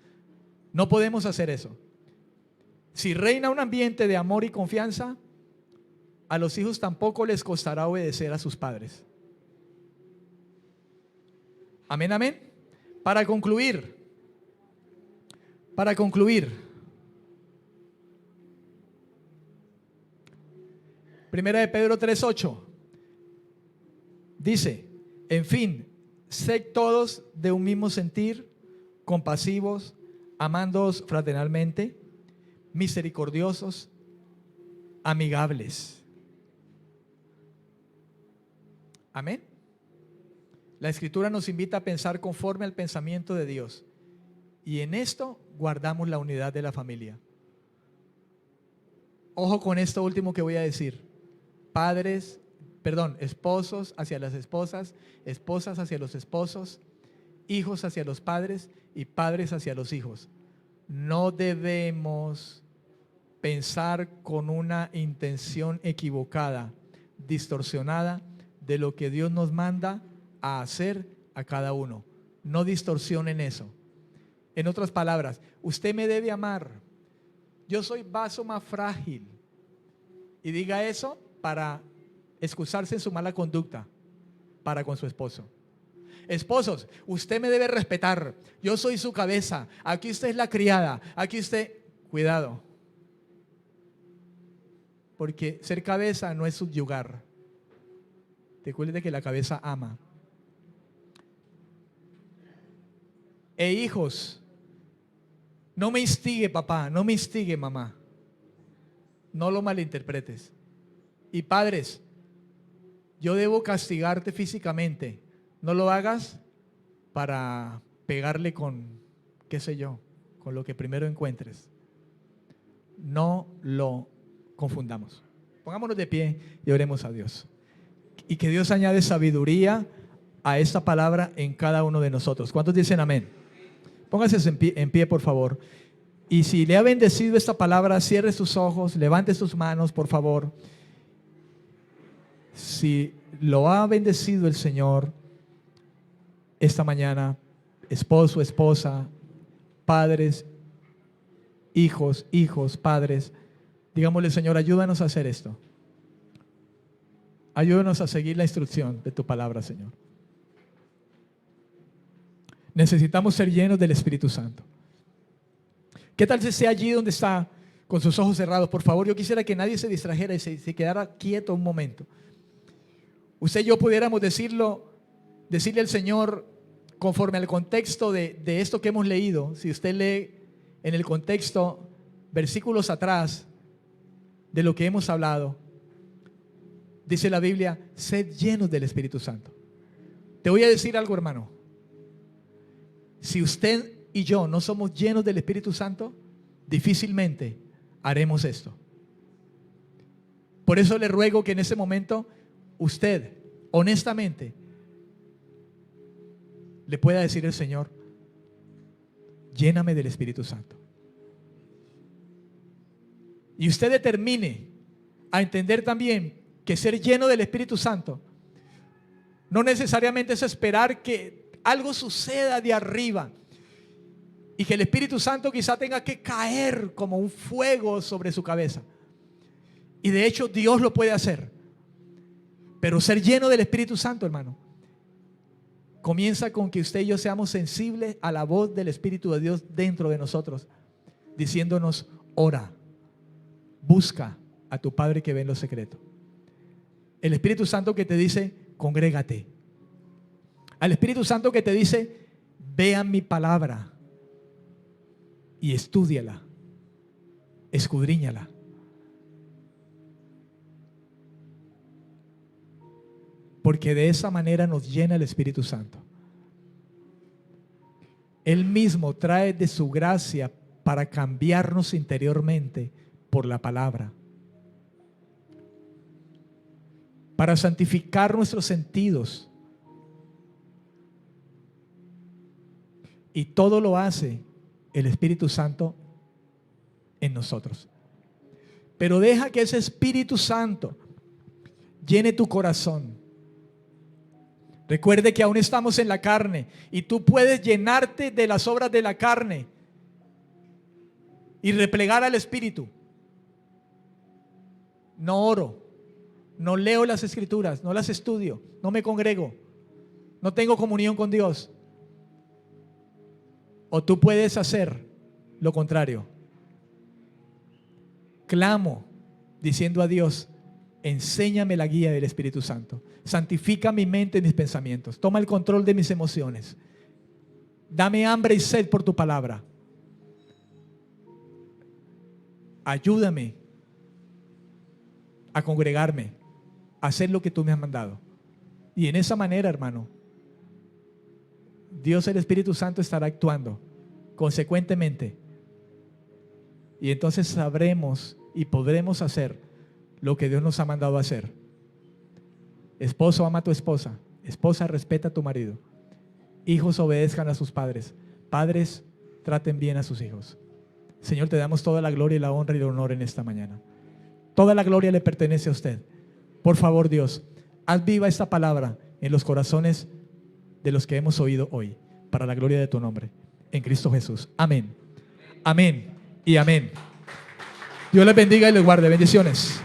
No podemos hacer eso. Si reina un ambiente de amor y confianza, a los hijos tampoco les costará obedecer a sus padres. Amén, amén. Para concluir, Primera de Pedro 3:8 dice, en fin, sed todos de un mismo sentir, compasivos, amándoos fraternalmente, misericordiosos, amigables. Amén. La Escritura nos invita a pensar conforme al pensamiento de Dios, y en esto guardamos la unidad de la familia. Ojo con esto último que voy a decir. Esposos hacia las esposas, esposas hacia los esposos, hijos hacia los padres y padres hacia los hijos. No debemos pensar con una intención equivocada, distorsionada de lo que Dios nos manda a hacer a cada uno. No distorsionen eso. En otras palabras, usted me debe amar. Yo soy vaso más frágil. Y diga eso para excusarse en su mala conducta para con su esposo. Esposos, usted me debe respetar. Yo soy su cabeza. Aquí usted es la criada. Aquí usted, cuidado. Porque ser cabeza no es subyugar. Recuerde que la cabeza ama. Hijos, no me instigue papá, no me instigue mamá. No lo malinterpretes. Y padres, yo debo castigarte físicamente. No lo hagas para pegarle con, qué sé yo, con lo que primero encuentres. No lo confundamos. Pongámonos de pie y oremos a Dios. Y que Dios añade sabiduría a esta palabra en cada uno de nosotros. ¿Cuántos dicen amén? Póngase en pie, por favor. Y si le ha bendecido esta palabra, cierre sus ojos, levante sus manos, por favor. Si lo ha bendecido el Señor esta mañana, esposo, esposa, padres, hijos, padres, digámosle: Señor, ayúdanos a hacer esto. Ayúdanos a seguir la instrucción de tu palabra, Señor. Necesitamos ser llenos del Espíritu Santo. ¿Qué tal si esté allí donde está, con sus ojos cerrados? Por favor, yo quisiera que nadie se distrajera y se quedara quieto un momento. Usted y yo pudiéramos decirle al Señor, conforme al contexto de esto que hemos leído. Si usted lee en el contexto, versículos atrás de lo que hemos hablado, dice la Biblia: sed llenos del Espíritu Santo. Te voy a decir algo, hermano. Si usted y yo no somos llenos del Espíritu Santo, difícilmente haremos esto. Por eso le ruego que en ese momento usted, honestamente, le pueda decir al Señor: lléname del Espíritu Santo. Y usted determine a entender también que ser lleno del Espíritu Santo no necesariamente es esperar que algo suceda de arriba y que el Espíritu Santo quizá tenga que caer como un fuego sobre su cabeza. Y de hecho Dios lo puede hacer. Pero ser lleno del Espíritu Santo, hermano, comienza con que usted y yo seamos sensibles a la voz del Espíritu de Dios dentro de nosotros, diciéndonos: ora, busca a tu Padre que ve en lo secreto. El Espíritu Santo que te dice: congrégate. Al Espíritu Santo que te dice: vean mi palabra y estúdiala, escudriñala. Porque de esa manera nos llena el Espíritu Santo. Él mismo trae de su gracia para cambiarnos interiormente por la palabra, para santificar nuestros sentidos. Y todo lo hace el Espíritu Santo en nosotros. Pero deja que ese Espíritu Santo llene tu corazón. Recuerde que aún estamos en la carne y tú puedes llenarte de las obras de la carne y replegar al Espíritu. No oro, no leo las Escrituras, no las estudio, no me congrego, no tengo comunión con Dios. O tú puedes hacer lo contrario. Clamo diciendo a Dios: enséñame la guía del Espíritu Santo. Santifica mi mente y mis pensamientos. Toma el control de mis emociones. Dame hambre y sed por tu palabra. Ayúdame a congregarme, a hacer lo que tú me has mandado. Y en esa manera, hermano, Dios, el Espíritu Santo, estará actuando consecuentemente. Y entonces sabremos y podremos hacer lo que Dios nos ha mandado a hacer. Esposo, ama a tu esposa. Esposa, respeta a tu marido. Hijos, obedezcan a sus padres. Padres, traten bien a sus hijos. Señor, te damos toda la gloria y la honra y el honor en esta mañana. Toda la gloria le pertenece a usted. Por favor, Dios, haz viva esta palabra en los corazones de los que hemos oído hoy, para la gloria de tu nombre. En Cristo Jesús. Amén. Amén y amén. Dios les bendiga y les guarde. Bendiciones.